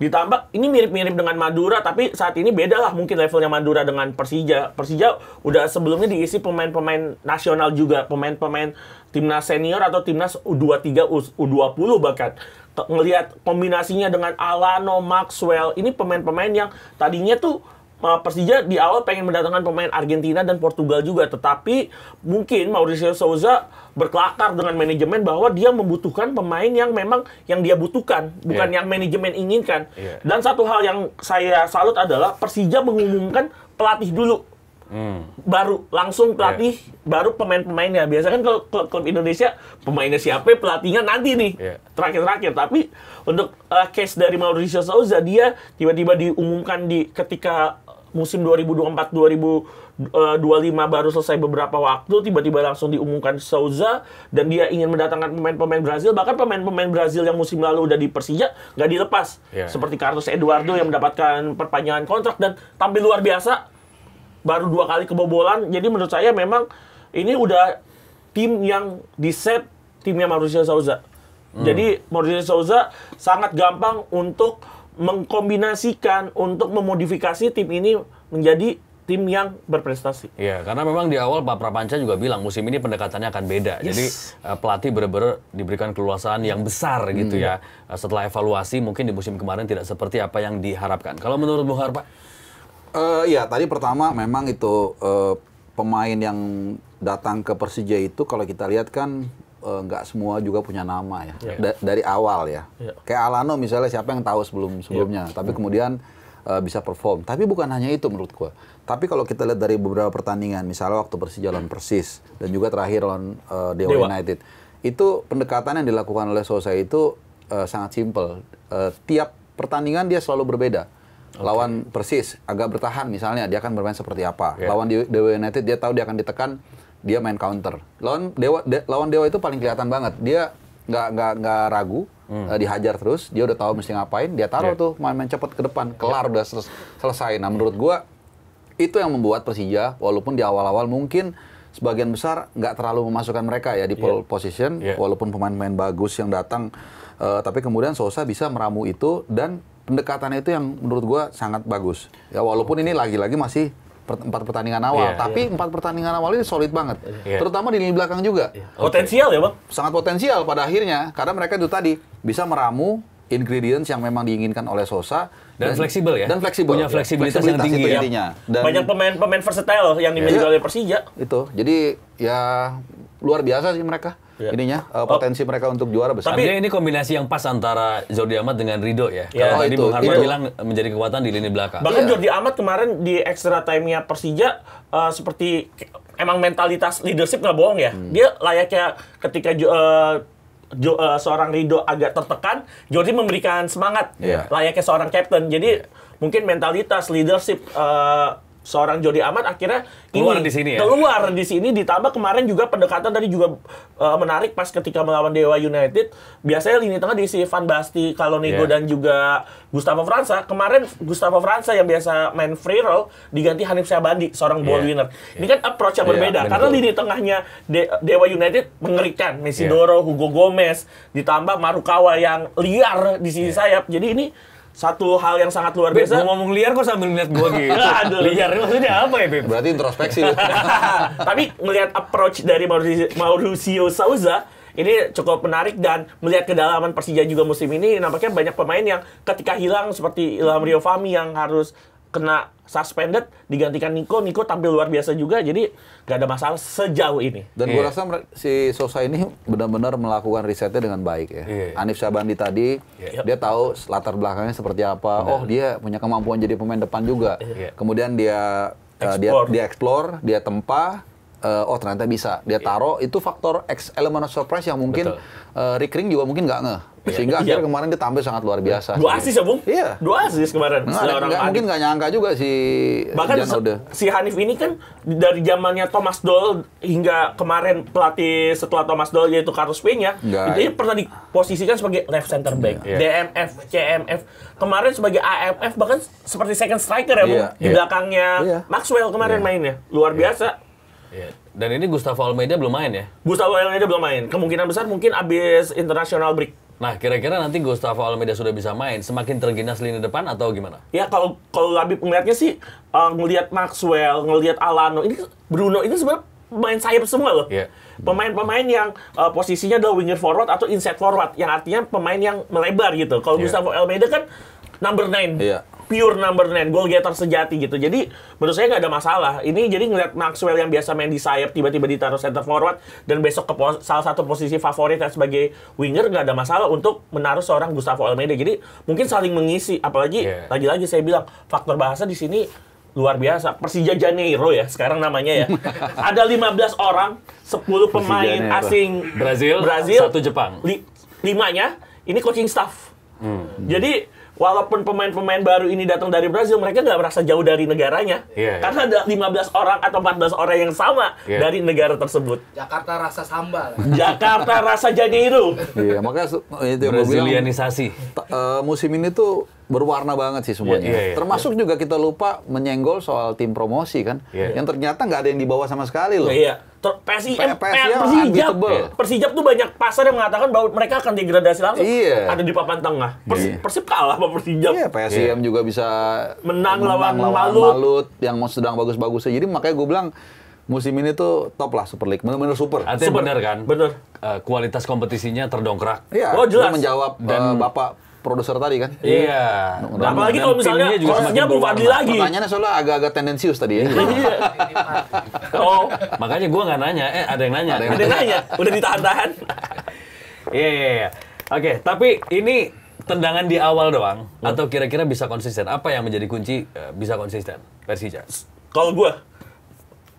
Ditambah, ini mirip-mirip dengan Madura, tapi saat ini beda lah mungkin levelnya Madura dengan Persija. Persija udah sebelumnya diisi pemain-pemain nasional juga, pemain-pemain timnas senior atau timnas U23, U20 bahkan. Ngelihat kombinasinya dengan Alano, Maxwell, ini pemain-pemain yang tadinya tuh Persija di awal pengen mendatangkan pemain Argentina dan Portugal juga, tetapi mungkin Mauricio Souza berkelakar dengan manajemen bahwa dia membutuhkan pemain yang memang yang dia butuhkan, bukan yang manajemen inginkan. Dan satu hal yang saya salut adalah Persija mengumumkan pelatih dulu. Baru langsung pelatih, baru pemain-pemainnya. Biasanya kan kalau klub Indonesia pemainnya siapa, pelatihnya nanti nih terakhir-terakhir. Tapi untuk case dari Mauricio Souza, dia tiba-tiba diumumkan ketika musim 2024-2025 baru selesai beberapa waktu, tiba-tiba langsung diumumkan Souza, dan dia ingin mendatangkan pemain-pemain Brazil. Bahkan pemain-pemain Brazil yang musim lalu udah di Persija nggak dilepas, seperti Carlos Eduardo yang mendapatkan perpanjangan kontrak dan tampil luar biasa. Baru 2 kali kebobolan. Jadi menurut saya memang ini udah tim yang di-set timnya Mauricio Souza. Jadi Mauricio Souza sangat gampang untuk mengkombinasikan, untuk memodifikasi tim ini menjadi tim yang berprestasi. Iya, karena memang di awal Pak Prapanca juga bilang musim ini pendekatannya akan beda. Jadi pelatih benar-benar diberikan keluasan yang besar gitu ya. Setelah evaluasi mungkin di musim kemarin tidak seperti apa yang diharapkan. Kalau menurut Bung Har, Pak? Ya, tadi pertama memang itu pemain yang datang ke Persija itu kalau kita lihat kan nggak semua juga punya nama ya. Dari awal ya. Kayak Alano misalnya, siapa yang tahu sebelumnya. Tapi kemudian bisa perform. Tapi bukan hanya itu menurut gua. Tapi kalau kita lihat dari beberapa pertandingan, misalnya waktu Persija lawan Persis dan juga terakhir lawan Dewa United, itu pendekatan yang dilakukan oleh Souza itu sangat simpel. Tiap pertandingan dia selalu berbeda. Lawan Persis agak bertahan misalnya, dia akan bermain seperti apa. Lawan Dewa United dia tahu dia akan ditekan, dia main counter. Lawan Dewa itu paling kelihatan banget. Dia nggak ragu, dihajar terus, dia udah tahu mesti ngapain, dia taruh tuh main cepat ke depan, kelar udah selesai. Nah, menurut gua itu yang membuat Persija walaupun di awal-awal mungkin sebagian besar nggak terlalu memasukkan mereka ya di pole position, walaupun pemain-pemain bagus yang datang, tapi kemudian Souza bisa meramu itu dan pendekatannya itu yang menurut gua sangat bagus. Ya walaupun ini lagi-lagi masih 4 pertandingan awal, tapi 4 pertandingan awal ini solid banget. Terutama di lini belakang juga. Potensial ya, Bang? Sangat potensial pada akhirnya karena mereka itu tadi bisa meramu ingredients yang memang diinginkan oleh Souza dan fleksibel ya. Dan fleksibel. Punya fleksibilitas yang tinggi itu ya. intinya. Dan banyak pemain versatile yang dimiliki oleh Persija. Itu. Jadi ya luar biasa sih mereka. Ininya potensi mereka untuk juara besar. Tapi ini kombinasi yang pas antara Jordi Amat dengan Ridho ya. Kalau tadi Bung Harman bilang menjadi kekuatan di lini belakang. Bahkan Jordi Amat kemarin di extra time-nya Persija seperti emang mentalitas leadership nggak bohong ya. Dia layaknya ketika seorang Ridho agak tertekan, Jordi memberikan semangat layaknya seorang captain. Jadi mungkin mentalitas leadership seorang Jordi Amat akhirnya keluar di sini ditambah kemarin juga pendekatan tadi juga menarik pas ketika melawan Dewa United. Biasanya lini tengah diisi Van Basten, Calonigo dan juga Gustavo França. Kemarin Gustavo França yang biasa main free roll diganti Hanif Syahbandi, seorang ball winner. Ini kan approach yang berbeda karena lini tengahnya Dewa United mengerikan, Mesidoro, Hugo Gomez, ditambah Marukawa yang liar di sisi sayap. Jadi ini satu hal yang sangat luar biasa. Ngomong liar kok sambil ngeliat gua gitu. Aduh, liar maksudnya apa ya, Beb? Berarti introspeksi. Tapi melihat approach dari Mauricio Souza ini cukup menarik dan melihat kedalaman Persija juga musim ini nampaknya banyak pemain yang ketika hilang seperti Ilham Rio Fahmi yang harus kena suspended digantikan Nico tampil luar biasa juga, jadi nggak ada masalah sejauh ini. Dan gue rasa si Souza ini benar-benar melakukan risetnya dengan baik ya. Hanif Syahbandi tadi dia tahu latar belakangnya seperti apa. Oh, dia punya kemampuan jadi pemain depan juga. Kemudian dia explore, dia tempa, ternyata bisa. Dia taruh itu faktor X element of surprise yang mungkin Rick Ring juga mungkin nggak ngeh. Sehingga akhirnya kemarin dia tampil sangat luar biasa. 2 asis ya, Bung? Iya. 2 asis kemarin. Mungkin nggak nyangka juga si bahkan Jan Ode. si Hanif ini kan dari zamannya Thomas Doll hingga kemarin pelatih setelah Thomas Doll yaitu Carlos Peña, itu pernah diposisikan sebagai left center back, DMF, CMF, kemarin sebagai AMF, bahkan seperti second striker ya, Bung. Di belakangnya Maxwell kemarin mainnya. Luar biasa. Dan ini Gustavo Almeida belum main ya? Gustavo Almeida belum main. Kemungkinan besar mungkin abis international break. Nah, kira-kira nanti Gustavo Almeida sudah bisa main, semakin terginas lini depan atau gimana? Ya, kalau Labib ngelihatnya sih, ngelihat Maxwell, ngelihat Alano, ini Bruno ini sebenarnya pemain sayap semua loh. Pemain-pemain yang posisinya adalah winger forward atau inside forward, yang artinya pemain yang melebar gitu. Kalau Gustavo Almeida kan number 9. Pure number 9, goal getter sejati gitu. Jadi menurut saya nggak ada masalah. Ini jadi ngeliat Maxwell yang biasa main di sayap tiba-tiba ditaruh center forward dan besok ke salah satu posisi favorit sebagai winger, nggak ada masalah untuk menaruh seorang Gustavo Almeida. Jadi mungkin saling mengisi. Apalagi lagi-lagi saya bilang faktor bahasa di sini luar biasa. Persija Janeiro ya sekarang namanya ya. Ada 15 orang, 10 pemain asing Brazil, 1 Jepang. 5-nya ini coaching staff. Jadi walaupun pemain-pemain baru ini datang dari Brazil, mereka nggak merasa jauh dari negaranya. Karena ada 15 orang atau 14 orang yang sama dari negara tersebut. Jakarta rasa sambal. Jakarta rasa Janeiro. Iya, makanya itu yang Brazilianisasi. Musim ini tuh berwarna banget sih semuanya. Termasuk juga kita lupa menyenggol soal tim promosi kan. Yang ternyata nggak ada yang dibawa sama sekali loh. Persijap tuh banyak pasar yang mengatakan bahwa mereka akan degradasi langsung. Ada di papan tengah. Persib kalah sama Persijap. PSIM juga bisa menang lawan Malut yang sedang bagus-bagusnya. Jadi makanya gue bilang musim ini tuh top lah Super League. Benar-benar super. Artinya benar kan? Benar. Kualitas kompetisinya terdongkrak. Iya. Jelas. Menjawab Bapak produser tadi kan? Iya. Apalagi kalau misalnya coachnya Bung Fadli lagi. Pertanyaannya soalnya agak-agak tendensius tadi ya. Makanya gue nggak nanya. Ada yang nanya. Ada yang nanya. Udah ditahan-tahan. Iya. Oke, tapi ini tendangan di awal doang atau kira-kira bisa konsisten? Apa yang menjadi kunci bisa konsisten Persija? Kalau gue,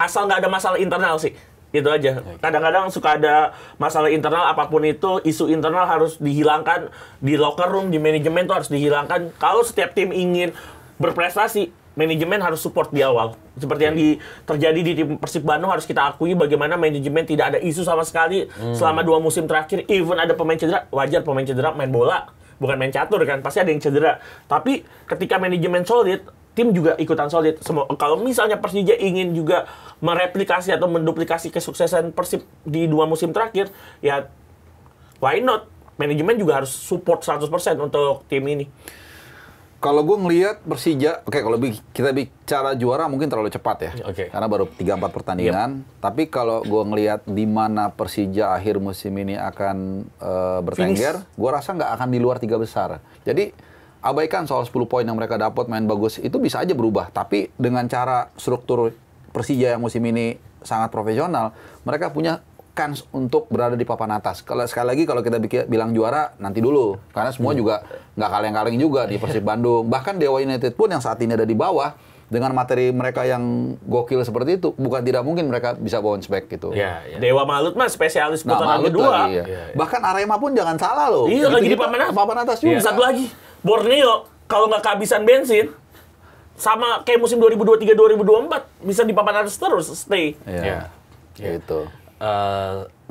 asal nggak ada masalah internal sih. Itu aja. Kadang-kadang suka ada masalah internal, apapun itu, isu internal harus dihilangkan di locker room, di manajemen tuh harus dihilangkan. Kalau setiap tim ingin berprestasi, manajemen harus support di awal. Seperti yang terjadi di tim Persib Bandung, harus kita akui bagaimana manajemen tidak ada isu sama sekali selama 2 musim terakhir. Even ada pemain cedera, wajar pemain cedera main bola, bukan main catur kan, pasti ada yang cedera. Tapi ketika manajemen solid, tim juga ikutan solid. Kalau misalnya Persija ingin juga mereplikasi atau menduplikasi kesuksesan Persib di 2 musim terakhir, ya why not? Manajemen juga harus support 100% untuk tim ini. Kalau gue ngelihat Persija, kalau kita bicara juara mungkin terlalu cepat ya. Karena baru 3-4 pertandingan. Tapi kalau gue ngelihat di mana Persija akhir musim ini akan bertengger, gue rasa nggak akan di luar 3 besar. Jadi abaikan soal 10 poin yang mereka dapat, main bagus, itu bisa aja berubah. Tapi dengan cara struktur Persija yang musim ini sangat profesional, mereka punya kans untuk berada di papan atas. Kalau sekali lagi kalau kita bilang juara, nanti dulu. Karena semua juga nggak kaleng-kaleng juga di Persib Bandung. Bahkan Dewa United pun yang saat ini ada di bawah, dengan materi mereka yang gokil seperti itu, bukan tidak mungkin mereka bisa bounce back gitu. Dewa Malut mah spesialis putaran kedua. Bahkan Arema pun jangan salah loh. Iya, lagi di papan atas juga. Satu lagi, Borneo, kalau nggak kehabisan bensin, sama kayak musim 2023-2024, bisa di papan atas terus, stay. Gitu.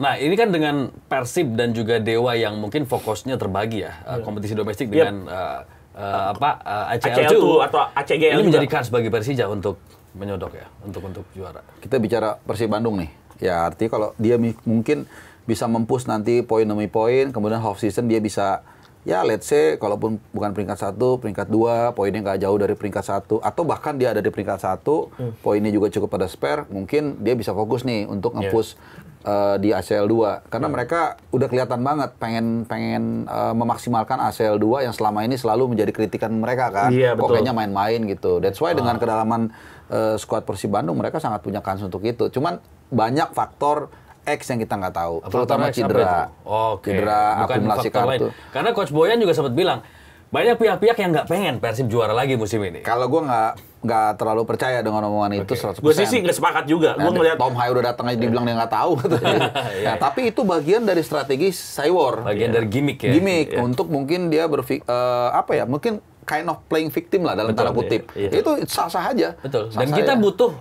Nah, ini kan dengan Persib dan juga Dewa yang mungkin fokusnya terbagi ya, kompetisi domestik dengan ACL2 atau ACGL. Ini menjadi kans bagi Persija untuk menyodok ya, untuk juara. Kita bicara Persib Bandung nih. Ya, artinya kalau dia mungkin bisa mempush nanti poin demi poin, kemudian half season dia bisa, ya let's say, kalaupun bukan peringkat 1, peringkat 2, poinnya nggak jauh dari peringkat 1, atau bahkan dia ada di peringkat 1, poinnya juga cukup pada spare, mungkin dia bisa fokus nih untuk nge-push di ACL 2. Karena mereka udah kelihatan banget pengen memaksimalkan ACL 2 yang selama ini selalu menjadi kritikan mereka kan. Kok kayaknya main-main gitu. That's why dengan kedalaman skuad Persib Bandung, mereka sangat punya kans untuk itu. Cuman banyak faktor X yang kita nggak tahu, terutama cedera. Cedera, akumulasi kartu. Karena Coach Boyan juga sempat bilang, banyak pihak-pihak yang nggak pengen Persib juara lagi musim ini. Kalau gue nggak nggak terlalu percaya dengan omongan itu 100%. Gue sih nggak sepakat juga. Gue ngeliat Tom Hayo udah datang aja dibilang dia nggak tahu. Nah, tapi itu bagian dari strategi Cywar. Bagian dari gimmick ya. Gimmick untuk mungkin dia mungkin kind of playing victim lah dalam tanda kutip. Itu sah-sah aja. Betul. Sah-sah Dan kita aja. butuh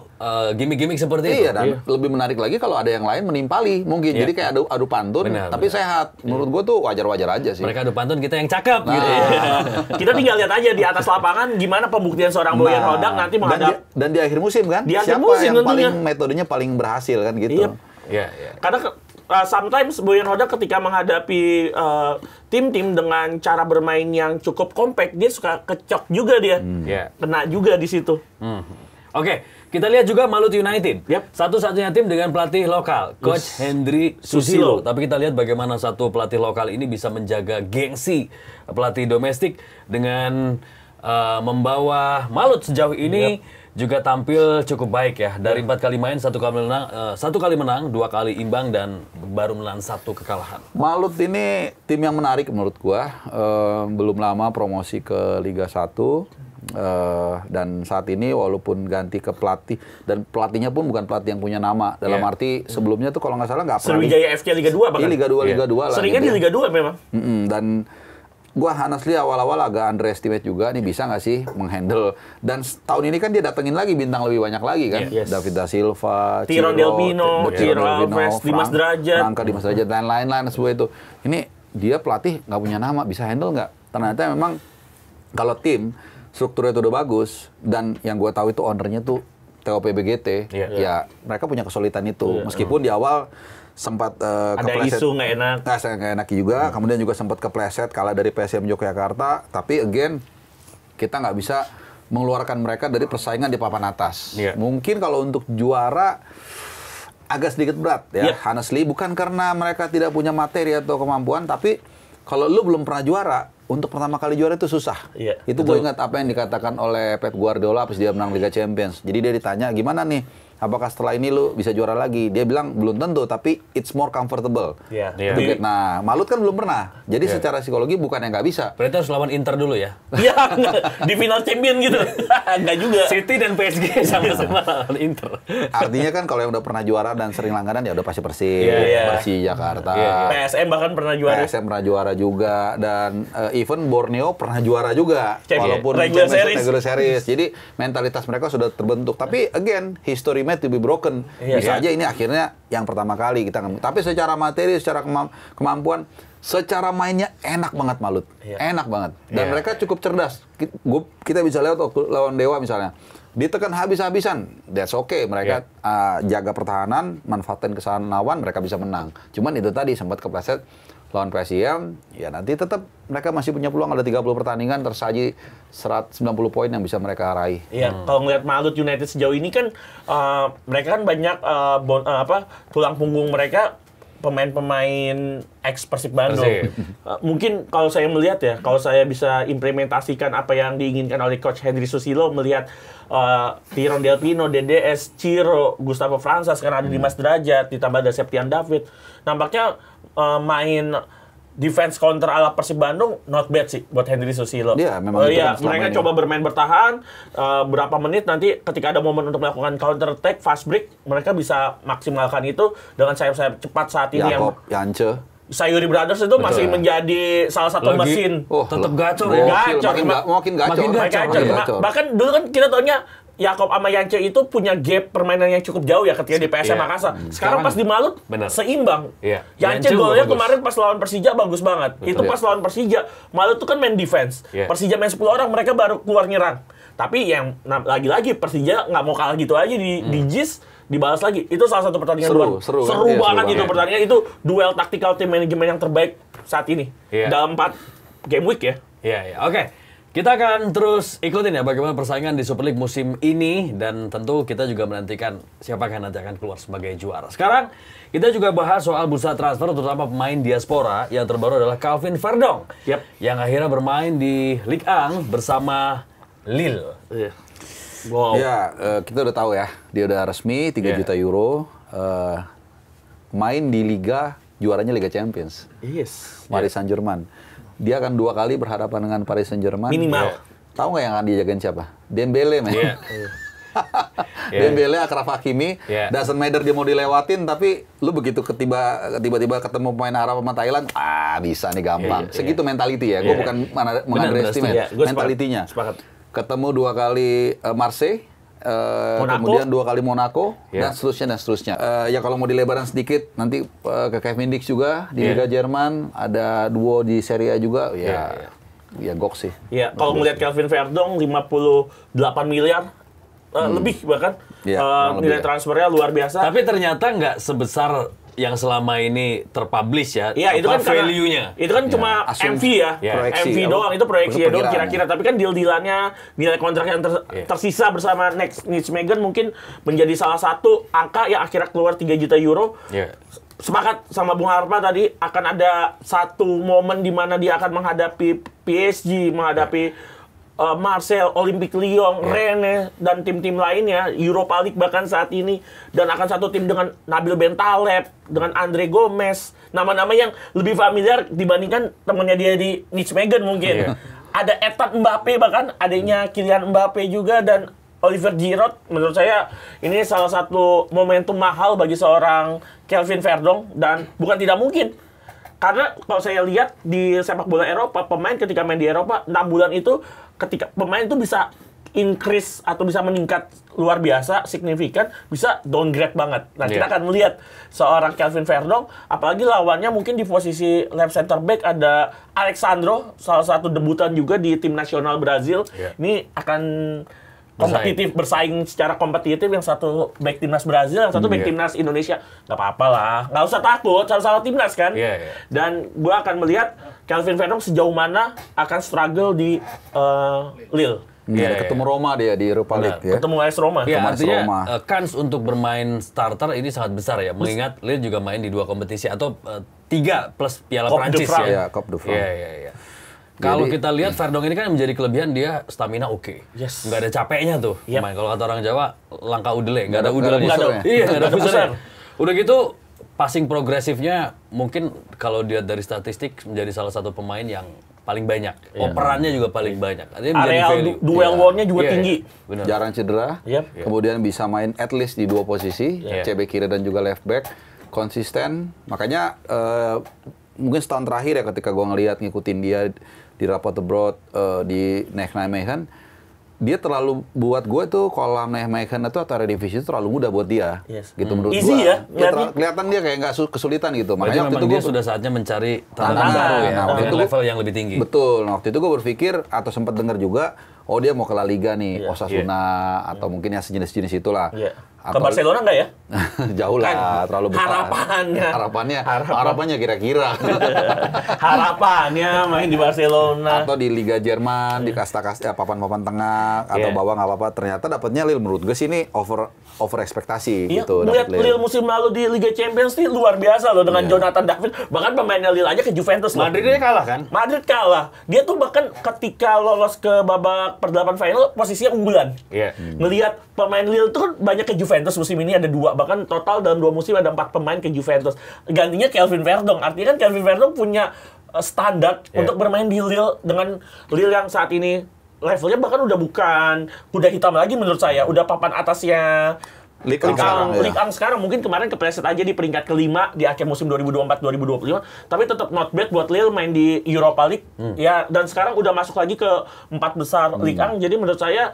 gimmick-gimmick seperti itu. Iya, dan lebih menarik lagi kalau ada yang lain menimpali mungkin. Jadi kayak adu pantun, tapi sehat. Menurut gue tuh wajar-wajar aja sih. Mereka adu pantun, kita yang cakep gitu ya. kita tinggal lihat aja di atas lapangan gimana pembuktian seorang Boyan Hodak nanti menghadap. Dan di akhir musim kan, Di akhir siapa musim yang tentunya. metodenya paling berhasil kan gitu. Iya. Karena sometimes Boyan Hodak ketika menghadapi tim-tim dengan cara bermain yang cukup kompak, dia suka kecok juga dia. Kena juga di situ. Oke, kita lihat juga Malut United. Yap. Satu-satunya tim dengan pelatih lokal, Coach Hendry Susilo. Tapi kita lihat bagaimana satu pelatih lokal ini bisa menjaga gengsi pelatih domestik dengan membawa Malut sejauh ini juga tampil cukup baik ya. Dari 4 kali main, 1 kali menang, 2 kali imbang, dan baru menelan 1 kekalahan. Malut ini tim yang menarik menurut gua. Belum lama promosi ke Liga 1. Dan saat ini walaupun ganti ke pelatih, dan pelatihnya pun bukan pelatih yang punya nama. Dalam arti sebelumnya tuh kalau nggak salah nggak pernah Sriwijaya FC Liga 2 bahkan. Liga 2 lah. Seringnya gitu di Liga 2 memang. Dan gua honestly awal-awal agak underestimate juga nih, bisa nggak sih menghandle. Dan tahun ini kan dia datengin lagi bintang lebih banyak lagi kan. David da Silva, Tyrone Del Pino, Ciro Alves, Dimas Derajat. Franka, Dimas Derajat, dan lain-lain semua itu. Ini dia pelatih nggak punya nama, bisa handle nggak? Ternyata memang kalau tim strukturnya itu udah bagus, dan yang gue tahu itu ownernya tuh TOP BGT, ya mereka punya kesulitan itu. Meskipun di awal sempat ada kepleset. isu nggak enak. Nggak enak juga. Kemudian juga sempat kepleset kalah dari PSM Yogyakarta. Tapi again, kita nggak bisa mengeluarkan mereka dari persaingan di papan atas. Mungkin kalau untuk juara agak sedikit berat ya. Honestly, bukan karena mereka tidak punya materi atau kemampuan, tapi kalau lu belum pernah juara, untuk pertama kali juara itu susah. Itu gue ingat apa yang dikatakan oleh Pep Guardiola pas dia menang Liga Champions. Jadi dia ditanya, gimana nih? Apakah setelah ini lu bisa juara lagi? Dia bilang belum tentu, tapi it's more comfortable. Nah, Malut kan belum pernah. Jadi secara psikologi bukan yang nggak bisa. Berarti harus lawan Inter dulu ya? Iya, di final champion gitu. Enggak juga. City dan PSG sama-sama lawan Inter. Artinya kan kalau yang udah pernah juara dan sering langganan ya udah pasti Persib, Persija Jakarta. PSM bahkan pernah juara. PSM pernah juara juga, dan even Borneo pernah juara juga. Walaupun regular series. Jadi mentalitas mereka sudah terbentuk. Tapi again, history made to be broken. Bisa aja ini akhirnya yang pertama kali kita ngomong. Tapi secara materi, secara kemampuan, secara mainnya enak banget Malut. Enak banget. Dan mereka cukup cerdas. Kita bisa lihat waktu lawan Dewa misalnya. Ditekan habis-habisan, that's okay. Mereka jaga pertahanan, manfaatin kesalahan lawan, mereka bisa menang. Cuman itu tadi sempat kepleset lawan PSIM, ya nanti tetap mereka masih punya peluang, ada 30 pertandingan, tersaji 190 poin yang bisa mereka raih. Iya, kalau ngeliat Malut United sejauh ini kan mereka kan banyak tulang punggung mereka pemain-pemain ex Persib Bandung. Mungkin kalau saya melihat ya, kalau saya bisa implementasikan apa yang diinginkan oleh Coach Hendry Susilo, melihat Tyrone Del Pino, DDS, Ciro, Gustavo Fransa, sekarang ada Dimas Derajat, ditambah ada Septian David. Nampaknya main defense counter ala Persib Bandung not bad sih buat Hendry Susilo. Iya, memang mereka coba bermain bertahan berapa menit, nanti ketika ada momen untuk melakukan counter attack, fast break, mereka bisa maksimalkan itu dengan sayap-sayap cepat saat ini. Yance. Sayuri Brothers itu masih menjadi salah satu mesin. Tetap gacor. Makin gacor. Bahkan dulu kan kita taunya Yakob sama Yance itu punya gap permainan yang cukup jauh ya ketika di PSM Makassar. Sekarang pas di Malut seimbang. Yance golnya kemarin pas lawan Persija bagus banget. Itu pas lawan Persija, Malut tuh kan main defense. Persija main 10 orang, mereka baru keluar nyerang. Tapi yang lagi-lagi Persija nggak mau kalah gitu aja di JIS, dibalas lagi. Itu salah satu pertandingan seru banget itu pertandingan. Itu duel taktikal tim manajemen yang terbaik saat ini dalam 4 game week ya. Oke. Kita akan terus ikutin ya bagaimana persaingan di Super League musim ini, dan tentu kita juga menantikan siapa yang nanti akan keluar sebagai juara. Sekarang kita juga bahas soal bursa transfer, terutama pemain diaspora. Yang terbaru adalah Calvin Verdong yang akhirnya bermain di Ligue 1 bersama Lille. Kita udah tahu ya, dia udah resmi 3 juta euro, main di Liga, juaranya Liga Champions. Paris Saint-Germain. Dia akan 2 kali berhadapan dengan Paris Saint-Germain. Tahu nggak yang akan dijagain siapa? Dembele, men. Iya. Dembele, Achraf Hakimi, doesn't matter dia mau dilewatin, tapi lu begitu tiba-tiba ketemu pemain Arab sama Thailand, bisa nih gampang. Segitu mentality ya. Gue bukan meng-underestimate mentalitinya. Ketemu 2 kali Marseille, kemudian 2 kali Monaco, dan seterusnya. Ya kalau mau dilebaran sedikit, nanti ke Kevin Dix juga di Liga Jerman, ada duo di Serie A juga, ya gok sih. Iya, kalau melihat Kelvin Verdong 58 miliar lebih bahkan nilai transfernya luar biasa. Tapi ternyata nggak sebesar yang selama ini terpublish ya. Iya, itu kan value-nya. Itu kan cuma MV ya. Proyeksi. MV doang, itu proyeksi doang kira-kira. Tapi kan deal-dealannya, nilai kontrak yang tersisa bersama Nijmegen mungkin menjadi salah satu angka yang akhirnya keluar 3 juta euro. Sepakat sama Bung Harpa tadi, akan ada satu momen di mana dia akan menghadapi PSG, menghadapi Marseille, Olympique Lyon, Rennes, dan tim-tim lainnya, Europa League bahkan saat ini, dan akan satu tim dengan Nabil Bentaleb, dengan Andre Gomez, nama-nama yang lebih familiar dibandingkan temannya dia di Nijmegen mungkin. Ada Ethan Mbappe bahkan, adanya Kylian Mbappe juga, dan Oliver Giroud. Menurut saya ini salah satu momentum mahal bagi seorang Kelvin Verdong, dan bukan tidak mungkin. Karena kalau saya lihat di sepak bola Eropa, pemain ketika main di Eropa, 6 bulan itu ketika pemain itu bisa increase atau bisa meningkat luar biasa, signifikan, bisa downgrade banget. Nah, kita akan melihat seorang Kelvin Verdong, apalagi lawannya mungkin di posisi left center back ada Alexandro, salah satu debutan juga di tim nasional Brazil. Ini akan kompetitif, bersaing secara kompetitif, yang satu back timnas Brazil, yang satu back timnas Indonesia. Nggak apa-apa lah, nggak usah takut, sama-sama timnas kan. Dan gue akan melihat Kelvin Verdong sejauh mana akan struggle di Lille. Ketemu Roma dia di Europa League ya. Ketemu AS Roma. Ya, artinya kans untuk bermain starter ini sangat besar ya. Mengingat Lille juga main di 2 kompetisi atau 3 plus Piala Prancis ya. Coupe de France. Iya. Kalau kita lihat Verdong ini kan menjadi kelebihan, dia stamina oke. Nggak ada capeknya tuh. Main. Kalau kata orang Jawa, langkah udele, nggak ada udelnya. Iya, nggak ada pusarnya. Udah gitu, passing progresifnya mungkin kalau dilihat dari statistik menjadi salah satu pemain yang paling banyak. Operannya juga paling banyak. Areal duel war-nya juga tinggi. Jarang cedera. Kemudian bisa main at least di 2 posisi, CB kiri dan juga left back. Konsisten. Makanya mungkin setahun terakhir ya ketika gue ngikutin dia di Rapport Abroad, di Nijmegen, dia terlalu buat gue tuh kalau Nijmegen itu atau Eredivisie itu terlalu mudah buat dia. Gitu menurut gue. Easy ya? Kelihatan dia kayak nggak kesulitan gitu. Makanya waktu itu dia sudah saatnya mencari tantangan baru ya, dengan level yang lebih tinggi. Betul. Nah, waktu itu gue berpikir atau sempat dengar juga, oh dia mau ke La Liga nih, Osasuna atau mungkin ya sejenis-jenis itulah. Ke Barcelona nggak ya? Jauh lah, terlalu besar. Harapannya kira-kira. Harapannya main di Barcelona. Atau di Liga Jerman, di kasta-kasta papan-papan tengah atau bawah nggak apa-apa. Ternyata dapatnya Lille, menurut gue sih ini over ekspektasi gitu. Lihat Lille musim lalu di Liga Champions sih luar biasa loh dengan Jonathan David. Bahkan pemainnya Lille aja ke Juventus loh. Madrid kalah kan? Madrid kalah. Dia tuh bahkan ketika lolos ke babak per-8 final posisinya unggulan. Ngelihat pemain Lille tuh banyak ke Juventus musim ini, ada 2, bahkan total dalam 2 musim ada 4 pemain ke Juventus. Gantinya Kelvin Verdong. Artinya kan Kelvin Verdong punya standar untuk bermain di Lille, dengan Lille yang saat ini levelnya bahkan udah bukan kuda hitam lagi menurut saya, udah papan atasnya Ligue 1 sekarang. Mungkin kemarin kepleset aja di peringkat ke-5 di akhir musim 2024-2025, tapi tetap not bad buat Lille main di Europa League. Ya, dan sekarang udah masuk lagi ke 4 besar Ligue 1. Jadi menurut saya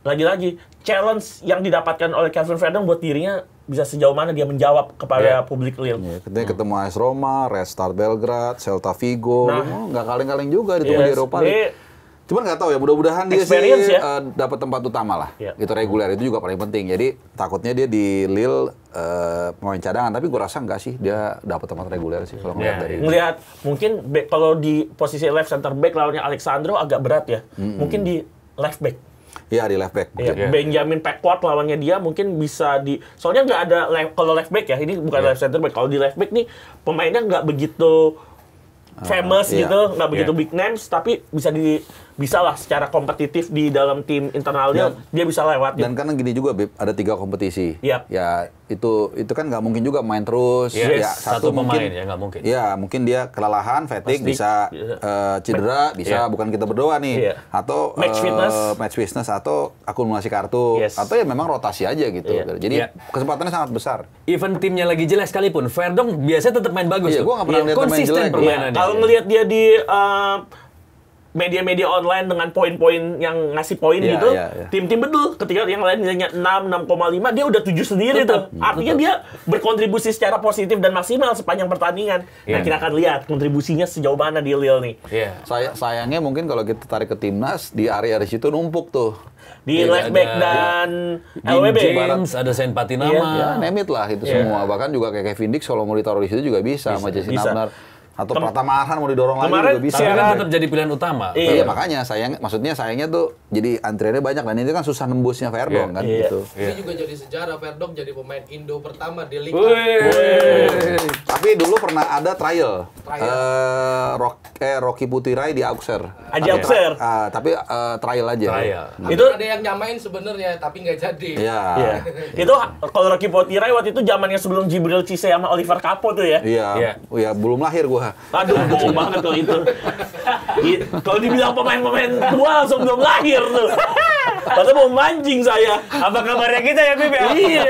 lagi-lagi challenge yang didapatkan oleh Kelvin Verdong buat dirinya bisa sejauh mana dia menjawab kepada publik Lille. Ketemu AS Roma, Red Star Belgrade, Celta Vigo, nggak kaleng-kaleng juga di Eropa League. Cuman nggak tahu ya, mudah-mudahan dia sih dapat tempat utama lah. Itu reguler, itu juga paling penting. Jadi takutnya dia di Lille pemain cadangan, tapi gue rasa nggak sih dia dapat tempat reguler sih kalau ngeliat dari. Ngelihat mungkin kalau di posisi left center back lawannya Alexandro agak berat ya. Mungkin di left back. Iya, di left back. Benjamin Pavard lawannya dia mungkin bisa di... Soalnya nggak ada kalau left back ya, ini bukan left center back. Kalau di left back nih pemainnya nggak begitu famous gitu, nggak begitu big names, tapi bisa bisa lah secara kompetitif di dalam tim internalnya dia bisa lewat. Dan karena gini juga, Beb, ada 3 kompetisi. Yep. Ya itu kan nggak mungkin juga main terus. Yes. Ya Satu pemain mungkin, ya nggak mungkin. Ya mungkin dia kelelahan, fatigue, Pasti. bisa cedera, bisa bukan kita berdoa nih, atau match fitness atau akumulasi kartu, atau ya memang rotasi aja gitu. Jadi kesempatannya sangat besar. Even timnya lagi jelek sekalipun, Verdong biasanya tetap main bagus. Iya, gue nggak pernah lihat main konsisten jelek. permainannya. Kalau ngelihat dia di media-media online dengan poin-poin yang ngasih poin gitu, tim-tim betul. Ketika yang lain nilainya 6, 6,5, dia udah 7 sendiri tuh. Artinya dia berkontribusi secara positif dan maksimal sepanjang pertandingan. Nah, kita akan lihat kontribusinya sejauh mana di Lille nih. Sayangnya mungkin kalau kita tarik ke timnas, di area situ numpuk tuh. Di left back dan LWB. James, ada Saint Patinama. Ya, name it lah itu semua. Bahkan juga kayak Kevin Dix kalau mau ditaruh di situ juga bisa sama Jesse Nabnar. Atau Pratama Arhan mau didorong lagi juga bisa. Tapi kan tetap jadi pilihan utama. Iya, makanya sayangnya tuh jadi antriannya banyak dan itu kan susah nembusnya Verdong kan gitu. Ini juga jadi sejarah, Verdong jadi pemain Indo pertama di Liga. Tapi dulu pernah ada trial. Rocky Putirai di Auxerre. Aja Auxerre. Tapi trial aja. Itu ada yang nyamain sebenarnya tapi nggak jadi. Iya. Itu kalau Rocky Putirai waktu itu zamannya sebelum Jibril Cisse sama Oliver Kapo tuh ya. Iya. Belum lahir gua. Aduh, bohong banget kalau itu. Kalau dibilang pemain-pemain tua langsung belum lahir tuh. Padahal mau mancing saya. Apa kabarnya kita ya, Bib? Iya.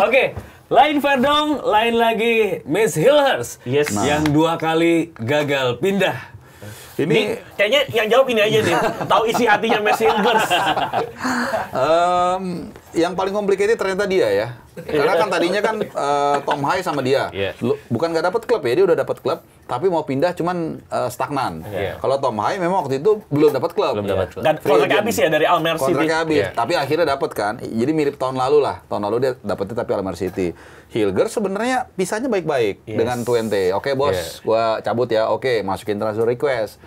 Oke. Lain Verdong, lain lagi Miss Hillhurst. Yes. Yang 2 kali gagal pindah. Ini kayaknya yang jawab ini aja nih. Tahu isi hatinya Messi Hillhurst. Yang paling complicated ternyata dia ya. Karena kan tadinya kan Tom Hai sama dia. Bukan nggak dapat klub ya, dia udah dapat klub, tapi mau pindah cuman stagnan. Kalau Tom Hai memang waktu itu belum dapat klub. Dan kontraknya habis ya dari Almer City. Kontraknya habis, tapi akhirnya dapat kan. Jadi mirip tahun lalu lah. Tahun lalu dia dapetnya tapi Almer City. Hillhurst sebenarnya pisahnya baik-baik dengan Twente. Oke bos, gua cabut ya. Oke, masukin transfer request.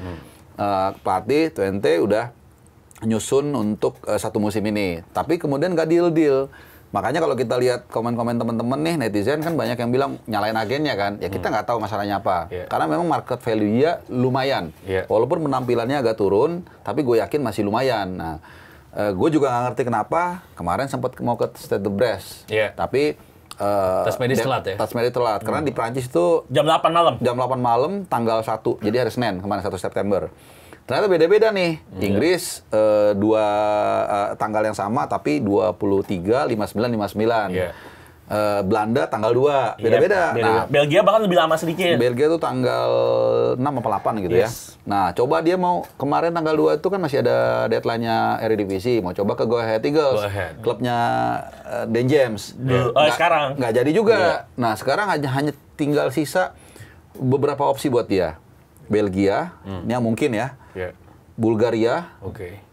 Pelatih Twente udah nyusun untuk 1 musim ini. Tapi kemudian nggak deal. Makanya kalau kita lihat komen-komen teman-teman nih, netizen kan banyak yang bilang nyalain agennya kan. Ya kita nggak tahu masalahnya apa. Karena memang market value-nya lumayan. Walaupun penampilannya agak turun, tapi gue yakin masih lumayan. Nah, gue juga nggak ngerti kenapa kemarin sempat mau ke Stade de Brest. Tapi tes medis telat ya? Tes medis telat. Karena di Prancis itu jam 8 malam. Jam 8 malam tanggal 1. Jadi hari Senin kemarin 1 September. Ternyata beda-beda nih. Inggris tanggal yang sama tapi 23, 59, 59. Belanda tanggal 2. Beda-beda. Nah, Belgia bahkan lebih lama sedikit. Belgia tuh tanggal 6 apa 8 gitu ya. Nah, coba dia mau kemarin tanggal 2 itu kan masih ada deadline-nya Eredivisie. Mau coba ke Go Ahead Eagles. Klubnya Dan James. Sekarang nggak jadi juga. Nah, sekarang hanya tinggal sisa beberapa opsi buat dia. Belgia, ini yang mungkin ya. Bulgaria,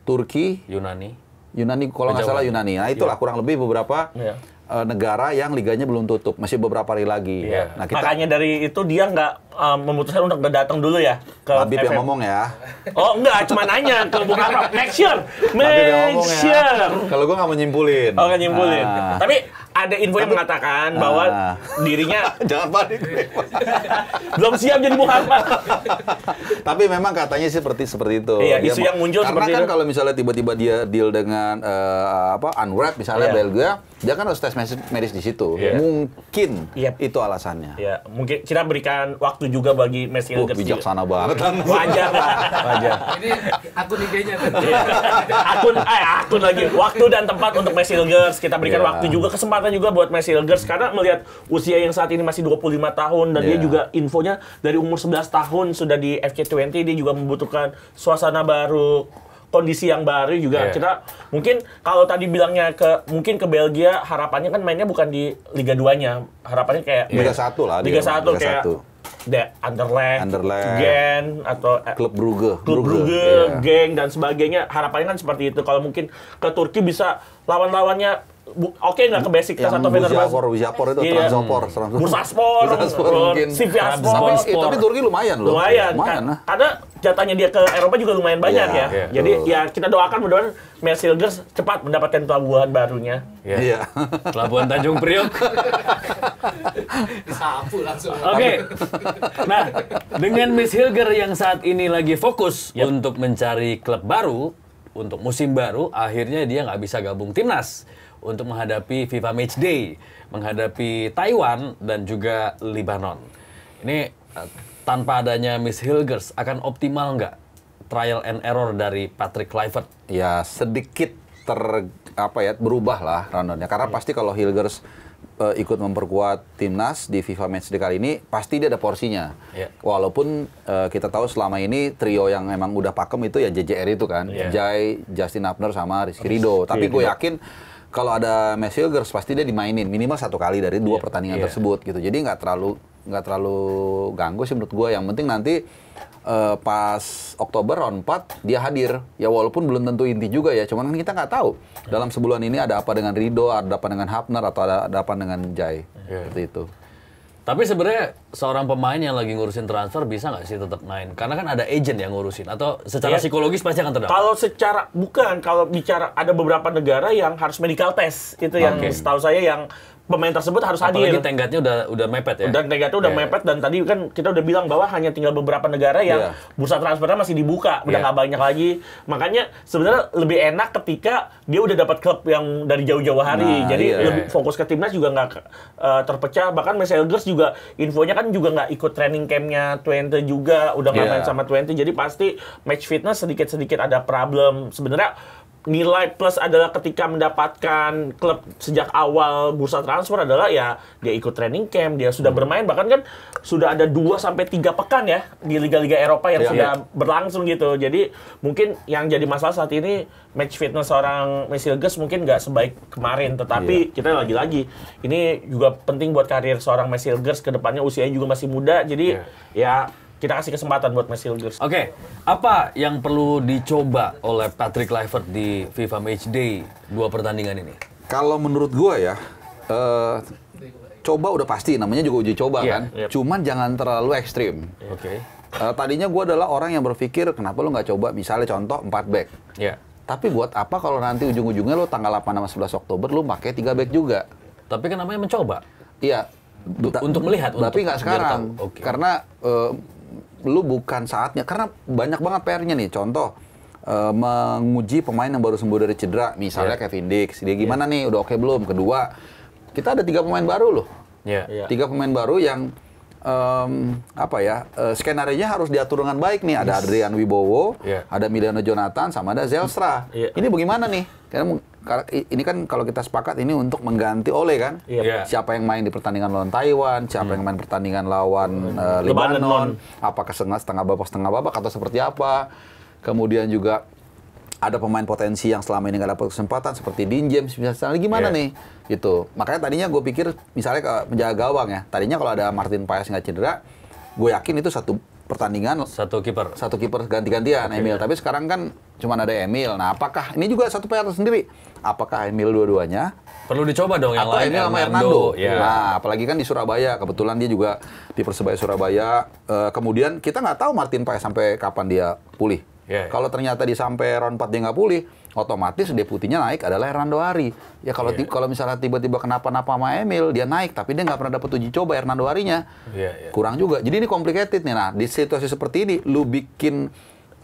Turki, Yunani kalau nggak salah Yunani. Nah itulah kurang lebih beberapa negara yang liganya belum tutup, masih beberapa hari lagi. Nah, makanya dari itu dia nggak memutuskan untuk nggak datang dulu ya ke Habib yang ngomong ya. Oh enggak, cuma nanya ke Bung Arab. Make sure. Kalau gue nggak mau nyimpulin. Oh nggak nyimpulin. Tapi ada info yang mengatakan bahwa dirinya jangan panik. belum siap jadi Bung Arab. Tapi memang katanya seperti itu. Iya, isu yang muncul karena seperti kan itu. kalau misalnya tiba-tiba dia deal dengan Unwrap misalnya Belgia, dia kan harus tes medis di situ. Mungkin itu alasannya. Ya, mungkin kita berikan waktu juga bagi Messi Hillhurst. Bijaksana banget. Wajar lah. Wajar. Ini akun IG-nya kan. akun lagi. Waktu dan tempat untuk Messi Hillhurst. Kita berikan waktu juga, kesempatan juga buat Messi Hillhurst karena melihat usia yang saat ini masih 25 tahun dan dia juga infonya dari umur 11 tahun sudah di FC20, dia juga membutuhkan suasana baru, kondisi yang baru juga. Kita mungkin kalau tadi bilangnya mungkin ke Belgia, harapannya kan mainnya bukan di Liga 2-nya. Harapannya kayak Liga 1 lah. Liga 1 kayak Anderlecht, Gen atau Klub Brugge, Genk dan sebagainya. Harapannya kan seperti itu. Kalau mungkin ke Turki bisa lawan-lawannya oke nggak ke basic yang atau Fenerbahce? Buziapor itu Iya. Transpor Bursaspor, mungkin. Sivasspor. Tapi Turki lumayan loh. Lumayan. Nah. Karena jatahnya dia ke Eropa juga lumayan banyak Iya, ya. iya. Jadi ya kita doakan mudah-mudahan Mercedes cepat mendapatkan pelabuhan barunya. Iya. Pelabuhan Tanjung Priok. Disapu langsung. Oke. Nah, dengan Miss Hilger yang saat ini lagi fokus untuk mencari klub baru, untuk musim baru, akhirnya dia nggak bisa gabung timnas untuk menghadapi FIFA Matchday, menghadapi Taiwan dan juga Lebanon. Ini tanpa adanya Miss Hilgers akan optimal nggak trial and error dari Patrick Kluivert? Ya sedikit berubah lah rundownnya. Karena pasti kalau Hilgers ikut memperkuat timnas di FIFA Matchday kali ini, pasti dia ada porsinya. Yeah. Walaupun kita tahu selama ini trio yang emang udah pakem itu ya JJR itu kan, Jai, Justin Abner sama Rizky Ridho. Tapi gue yakin kalau ada Miss Hilgers pasti dia dimainin minimal 1 kali dari 2 pertandingan tersebut gitu. Jadi nggak terlalu ganggu sih menurut gue. Yang penting nanti pas Oktober round 4 dia hadir. Ya walaupun belum tentu inti juga ya, cuman kan kita nggak tahu dalam sebulan ini ada apa dengan Ridho, ada apa dengan Hapner, atau ada apa dengan Jai. Seperti itu. Tapi sebenarnya seorang pemain yang lagi ngurusin transfer bisa nggak sih tetap main? Karena kan ada agent yang ngurusin, atau secara psikologis pasti akan terdampak. Kalau bicara ada beberapa negara yang harus medical test itu yang setahu saya yang pemain tersebut harus hadir. Apalagi tenggatnya udah mepet ya. Dan tenggatnya udah mepet, dan tadi kan kita udah bilang bahwa hanya tinggal beberapa negara yang bursa transfernya masih dibuka, udah nggak banyak lagi. Makanya sebenarnya lebih enak ketika dia udah dapat klub yang dari jauh-jauh hari. Jadi lebih fokus ke timnas juga nggak terpecah. Bahkan Miss Hilgers juga infonya kan juga nggak ikut training campnya Twente juga, udah nggak main sama Twente. Jadi pasti match fitness sedikit-sedikit ada problem. Sebenarnya nilai plus adalah ketika mendapatkan klub sejak awal bursa transfer adalah ya dia ikut training camp, dia sudah bermain, bahkan kan sudah ada 2-3 pekan ya di liga-liga Eropa yang sudah berlangsung gitu. Jadi mungkin yang jadi masalah saat ini match fitness seorang Miss Hilgers mungkin nggak sebaik kemarin, tetapi kita lagi-lagi ini juga penting buat karir seorang Miss Hilgers ke depannya, usianya juga masih muda, jadi ya kita kasih kesempatan buat Miss Hilgers. Oke, apa yang perlu dicoba oleh Patrick Kluivert di FIFA Matchday 2 pertandingan ini? Kalau menurut gue ya, coba udah pasti, namanya juga uji coba kan. Cuman jangan terlalu ekstrim. Oke. Tadinya gue adalah orang yang berpikir, kenapa lu nggak coba misalnya contoh 4 back. Ya. Tapi buat apa kalau nanti ujung-ujungnya lu tanggal 8 sama 11 Oktober lu pakai 3 back juga? Tapi kan namanya mencoba. Iya. Untuk melihat. Tapi nggak sekarang. Karena lu bukan saatnya. Karena banyak banget PR-nya nih. Contoh, menguji pemain yang baru sembuh dari cedera. Misalnya Kevin Dix. Dia gimana nih? Udah oke belum? Kedua, kita ada 3 pemain baru loh. 3 pemain baru yang skenario-nya harus diatur dengan baik nih. Ada Adrian Wibowo, ada Miliano Jonathan, sama ada Zelstra. Ini bagaimana nih? Karena ini kan kalau kita sepakat ini untuk mengganti Ole kan? Siapa yang main di pertandingan lawan Taiwan, siapa yang main pertandingan lawan Lebanon, apakah setengah babak atau seperti apa? Kemudian juga ada pemain potensi yang selama ini nggak dapat kesempatan seperti Dean James, misalnya gimana nih? Gitu. Makanya tadinya gue pikir misalnya ke penjaga gawang ya, tadinya kalau ada Martin Paes nggak cedera, gue yakin itu satu pertandingan satu kiper ganti-gantian Emil. Tapi sekarang kan cuma ada Emil. Nah, apakah ini juga satu PR sendiri? Apakah Emil dua-duanya? Perlu dicoba dong yang atau lain. Emil sama Hernando. Nah, apalagi kan di Surabaya. Kebetulan dia juga di Persebaya Surabaya. Kemudian kita nggak tahu Martin Paes sampai kapan dia pulih. Kalau ternyata di sampai round 4 dia nggak pulih, otomatis deputinya naik adalah Hernando Ari. Ya kalau misalnya tiba-tiba kenapa-napa sama Emil, dia naik, tapi dia nggak pernah dapat uji coba Hernando Arinya. Kurang juga. Jadi ini complicated nih. Nah, di situasi seperti ini, lu bikin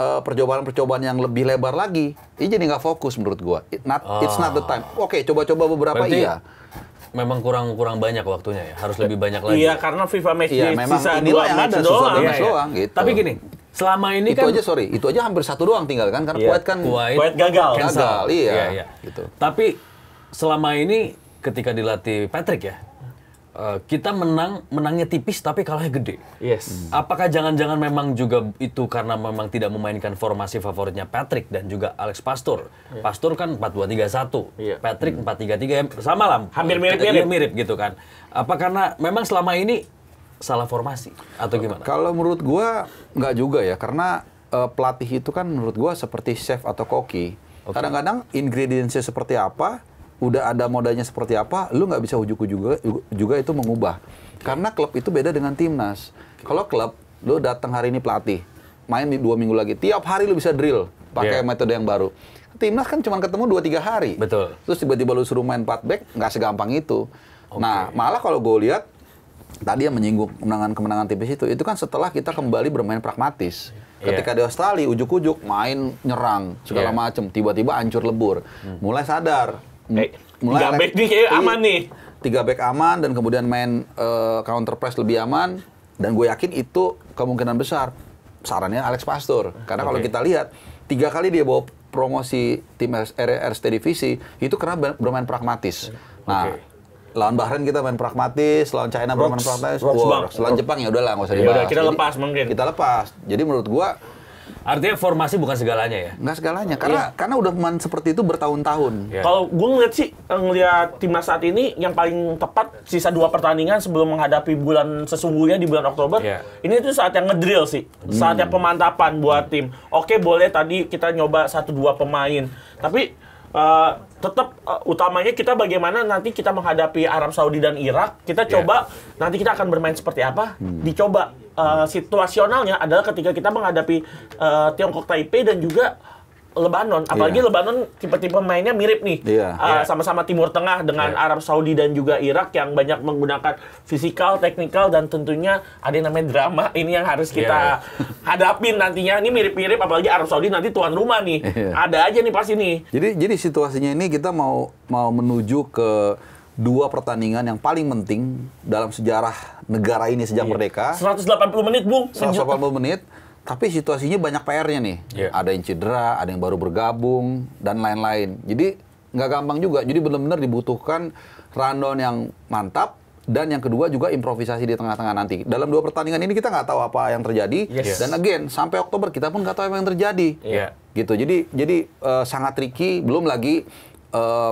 percobaan-percobaan yang lebih lebar lagi, ini jadi nggak fokus menurut gua. It's not the time. Oke, coba-coba beberapa. Berarti memang kurang banyak waktunya ya. Harus lebih banyak lagi. Iya, karena FIFA Matchday sisa 2 match doang. Gitu. Tapi gini, selama ini itu aja hampir 1 doang tinggal kan, karena Kuwait gagal. Iya. Gitu. Tapi selama ini ketika dilatih Patrick ya, kita menangnya tipis tapi kalahnya gede. Apakah jangan-jangan memang juga itu karena memang tidak memainkan formasi favoritnya Patrick dan juga Alex Pastur? Pastur kan 4-2-3-1, Patrick 4-3-3, sama lah. Hampir mirip gitu kan. Apa karena memang selama ini salah formasi atau gimana? Kalau menurut gua nggak juga ya, karena pelatih itu kan menurut gua seperti chef atau koki. Kadang-kadang ingredientsnya seperti apa, udah ada modanya seperti apa, lu nggak bisa ujuk-ujuk juga itu mengubah. Karena klub itu beda dengan timnas. Kalau klub, lu datang hari ini pelatih, main di 2 minggu lagi, tiap hari lu bisa drill pakai metode yang baru. Timnas kan cuma ketemu 2-3 hari. Betul. Terus tiba-tiba lu suruh main 4 back, nggak segampang itu. Nah, malah kalau gue lihat tadi yang menyinggung kemenangan tipis itu kan setelah kita kembali bermain pragmatis. Ketika di Australia ujuk-ujuk main nyerang segala macem, tiba-tiba hancur lebur. Mulai sadar. Mulai 3 back nih kayak aman nih. 3 back aman dan kemudian main counter press lebih aman, dan gue yakin itu kemungkinan besar sarannya Alex Pastur. Karena kalau kita lihat 3 kali dia bawa promosi tim RST divisi itu karena bermain pragmatis. Nah, lawan Bahrain kita main pragmatis, lawan China bermain pragmatis, lawan Jepang ya udahlah nggak usah dibahas. Kita lepas mungkin. Kita lepas. Jadi menurut gua artinya formasi bukan segalanya ya? Nggak segalanya, karena udah main seperti itu bertahun-tahun. Kalau gue ngeliat timnas saat ini yang paling tepat sisa 2 pertandingan sebelum menghadapi bulan sesungguhnya di bulan Oktober. Ini tuh saat yang ngedrill sih, saatnya pemantapan buat tim. Oke, boleh tadi kita nyoba 1-2 pemain, tapi tetap utamanya kita bagaimana nanti kita menghadapi Arab Saudi dan Irak. Kita coba nanti kita akan bermain seperti apa, dicoba. Situasionalnya adalah ketika kita menghadapi Tiongkok Taipei dan juga Lebanon, apalagi Lebanon tipe-tipe mainnya mirip nih, sama-sama Timur Tengah dengan Arab Saudi dan juga Irak yang banyak menggunakan fisikal, teknikal, dan tentunya ada yang namanya drama. Ini yang harus kita hadapin nantinya. Ini mirip-mirip, apalagi Arab Saudi nanti tuan rumah nih, ada aja nih pasti nih. Jadi situasinya ini kita mau menuju ke 2 pertandingan yang paling penting dalam sejarah negara ini sejak merdeka. 180 menit, Bung. 180 menit. Tapi situasinya banyak PR-nya nih. Ada yang cedera, ada yang baru bergabung, dan lain-lain. Jadi nggak gampang juga. Jadi benar-benar dibutuhkan rundown yang mantap, dan yang kedua juga improvisasi di tengah-tengah nanti. Dalam 2 pertandingan ini kita nggak tahu apa yang terjadi. Dan again, sampai Oktober kita pun nggak tahu apa yang terjadi. Gitu. Jadi sangat tricky. Belum lagi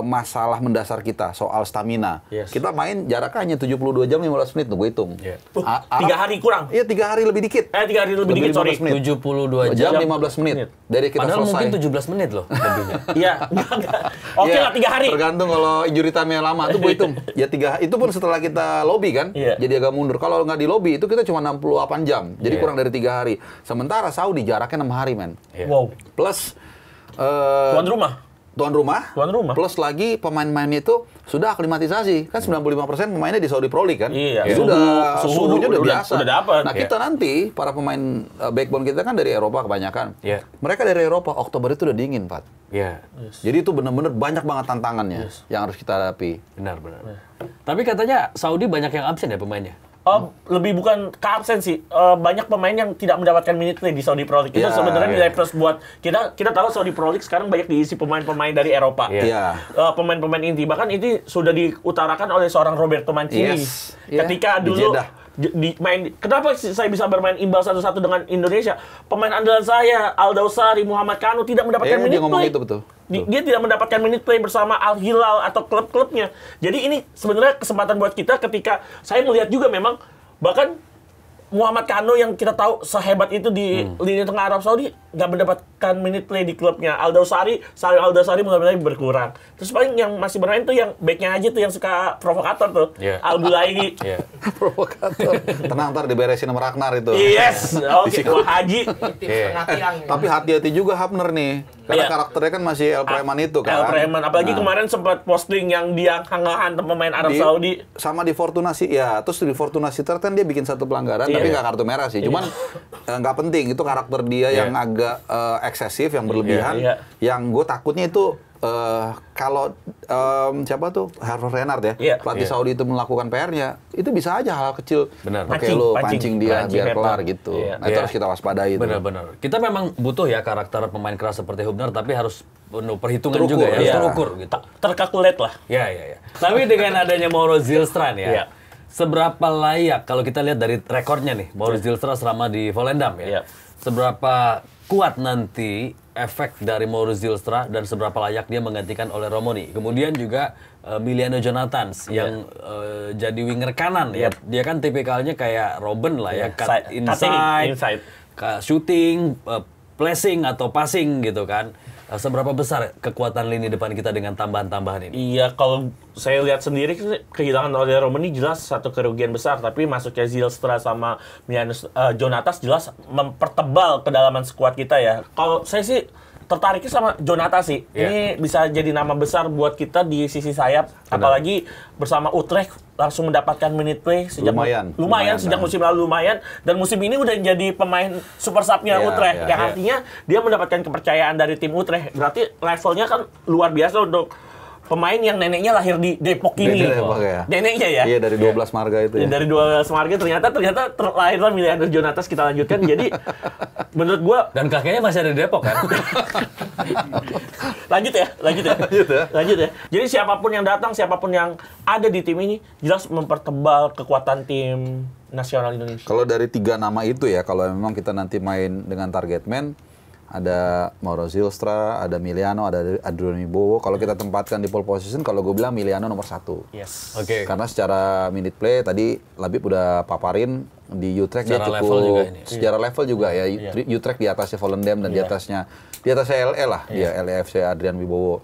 masalah mendasar kita soal stamina. Kita main jaraknya hanya 72 jam 15 menit, gue hitung. 3 hari kurang. Iya, 3 hari lebih dikit. 3 hari lebih dikit, sorry. 72 jam 15 menit. Dari kita padahal selesai. mungkin 17 menit loh lebihnya. Iya. Oke lah, 3 hari. Tergantung kalau injury time-nya lama, itu gue hitung. Ya 3, itu pun setelah kita lobby kan. Jadi agak mundur. Kalau nggak di lobby, itu kita cuma 68 jam. Jadi kurang dari 3 hari. Sementara Saudi jaraknya 6 hari, men. Wow. Plus tuan rumah, plus lagi pemain-pemainnya itu sudah aklimatisasi. Kan 95% pemainnya di Saudi Pro League kan. Jadi suhunya udah biasa. Udah dapat. Nah, kita nanti, para pemain backbone kita kan dari Eropa kebanyakan. Mereka dari Eropa, Oktober itu udah dingin, Pak. Jadi itu benar-benar banyak banget tantangannya yang harus kita hadapi. Benar. Tapi katanya Saudi banyak yang absen ya pemainnya? Lebih bukan ke absen sih, banyak pemain yang tidak mendapatkan minute play di Saudi Pro League. Itu sebenarnya nilai plus buat kita. Kita tahu Saudi Pro League sekarang banyak diisi pemain-pemain dari Eropa. Pemain-pemain inti, bahkan ini sudah diutarakan oleh seorang Roberto Mancini. Ketika dulu kenapa saya bisa bermain imbal 1-1 dengan Indonesia? Pemain andalan saya, Aldawsari, Muhammad Kanu tidak mendapatkan minute play. Itu betul. Dia tidak mendapatkan minute play bersama Al Hilal atau klub-klubnya. Jadi ini sebenarnya kesempatan buat kita ketika saya melihat juga memang bahkan Muhammad Kano yang kita tahu sehebat itu di lini tengah Arab Saudi nggak mendapatkan minute play di klubnya. Aldawsari mulai berkurang. Terus paling yang masih bermain tuh yang backnya aja tuh yang suka provokator tuh, Al-Bulaini. Provokator. Tenang, ntar diberesin sama Ragnar itu. Yes, oke. Wah, Haji. Tapi hati-hati juga Hapner nih. Karena karakternya kan masih El Preman itu kan. El Preman, apalagi kemarin sempat posting yang dia hangat pemain Arab Saudi. Sama di Fortuna terus di Fortuna Sittard kan dia bikin 1 pelanggaran, tapi nggak kartu merah sih. Cuman nggak penting, itu karakter dia yang agak eksesif, yang berlebihan. Yang gue takutnya itu kalau siapa tuh Hervé Renard ya, pelatih Saudi itu melakukan PR-nya, itu bisa aja hal kecil. Pakai lo pancing dia biar kelar gitu. Nah, itu harus kita waspadai. Benar. Kita memang butuh ya karakter pemain keras seperti Hubner, tapi harus penuh perhitungan juga ya, harus terukur gitu. Terkalkulat lah. Ya. Tapi dengan adanya Mauro Zilstra ya. Seberapa layak kalau kita lihat dari rekornya nih, Mauro Zilstra selama di Volendam ya. Seberapa kuat nanti efek dari Mauro Zilstra dan seberapa layak dia menggantikan oleh Romoni. Kemudian juga Miliano Jonathans yang jadi winger kanan ya. Dia kan tipikalnya kayak Robben lah ya, cut inside. Shooting, placing atau passing gitu kan. Seberapa besar kekuatan lini depan kita dengan tambahan-tambahan ini? Iya, kalau saya lihat sendiri kehilangan oleh Romani jelas satu kerugian besar, tapi masuknya Zylstra sama Jonatas jelas mempertebal kedalaman skuad kita ya. Kalau saya sih tertariknya sama Jonatas sih. Ini bisa jadi nama besar buat kita di sisi sayap, apalagi bersama Utrecht langsung mendapatkan minute play sejak lumayan sejak musim lalu dan musim ini udah jadi pemain super sub-nya Utrecht yang artinya dia mendapatkan kepercayaan dari tim Utrecht. Berarti levelnya kan luar biasa untuk pemain yang neneknya lahir di Depok ini. Neneknya ya? Iya, dari 12 marga itu ya. Dari 12 marga ternyata lahirlah Miliander Jonatas, kita lanjutkan. Jadi menurut gua dan kakeknya masih ada di Depok kan? Lanjut ya. Jadi siapapun yang datang, siapapun yang ada di tim ini jelas mempertebal kekuatan tim nasional Indonesia. Kalau dari 3 nama itu ya, kalau memang kita nanti main dengan target man, ada Mauro Zylstra, ada Miliano, ada Adrian Wibowo. Kalau kita tempatkan di pole position, kalau gue bilang Miliano nomor 1. Yes. Oke. Karena secara minute play tadi Labib udah paparin di Utrecht dia cukup level juga ini. Secara level juga ya. Utrecht di atasnya Volendam dan di atasnya LE lah, dia LEFC Adrian Wibowo.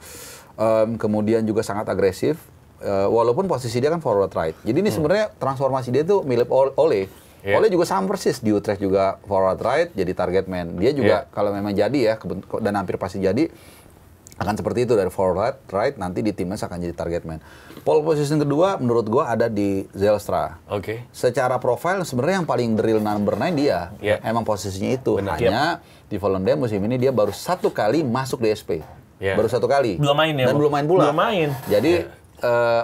Kemudian juga sangat agresif. Walaupun posisi dia kan forward right. Jadi ini sebenarnya transformasi dia tuh mirip Ole. Ole juga sama persis di Utrecht juga forward right jadi target man. Dia juga kalau memang jadi ya dan hampir pasti jadi akan seperti itu, dari forward right nanti di timnas akan jadi target man. Pole position kedua menurut gua ada di Zylstra. Oke. Secara profile sebenarnya yang paling drill number 9 dia. Emang posisinya itu. Benar. Hanya di Volendam musim ini dia baru 1 kali masuk di SP. Baru 1 kali. Belum main ya. Dan belum main pula. Belum main. Jadi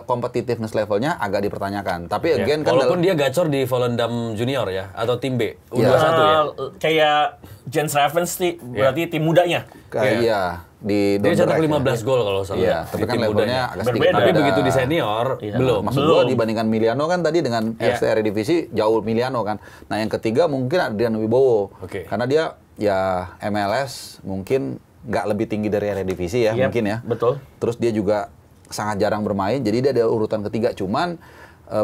competitiveness levelnya agak dipertanyakan. Tapi again kan walaupun dia gacor di Volendam Junior ya atau tim B U21 ya. Kayak Jens Ravens sih berarti tim mudanya. Iya, di dia cetak 15 ya. gol kalau salah. Iya, tapi kan levelnya agak sedikit Berbeda. Tapi beda. begitu di senior belum. Maksud gua dibandingkan Miliano kan tadi dengan FC Eredivisie jauh Miliano kan. Nah, yang ketiga mungkin Adrian Wibowo. Karena dia ya MLS mungkin nggak lebih tinggi dari Eredivisie ya, mungkin ya. Betul. Terus dia juga sangat jarang bermain, jadi dia ada urutan ketiga. Cuman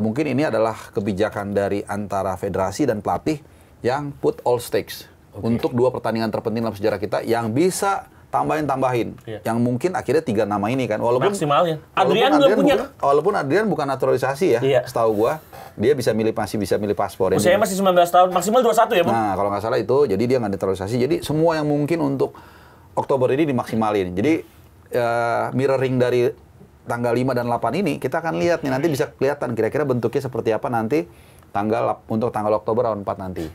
mungkin ini adalah kebijakan dari antara federasi dan pelatih yang put all stakes untuk 2 pertandingan terpenting dalam sejarah kita yang bisa tambahin. Yang mungkin akhirnya 3 nama ini kan, walaupun maksimalnya. Adrian belum punya. Walaupun Adrian bukan naturalisasi ya, setahu gua dia masih bisa milih paspor. Usianya masih 19 tahun, maksimal 21 ya, Bang? Nah, kalau nggak salah itu, jadi dia nggak naturalisasi. Jadi semua yang mungkin untuk Oktober ini dimaksimalin. Jadi mirroring dari tanggal 5 dan 8 ini kita akan lihat nih, nanti bisa kelihatan kira-kira bentuknya seperti apa nanti untuk tanggal Oktober tahun 4 nanti.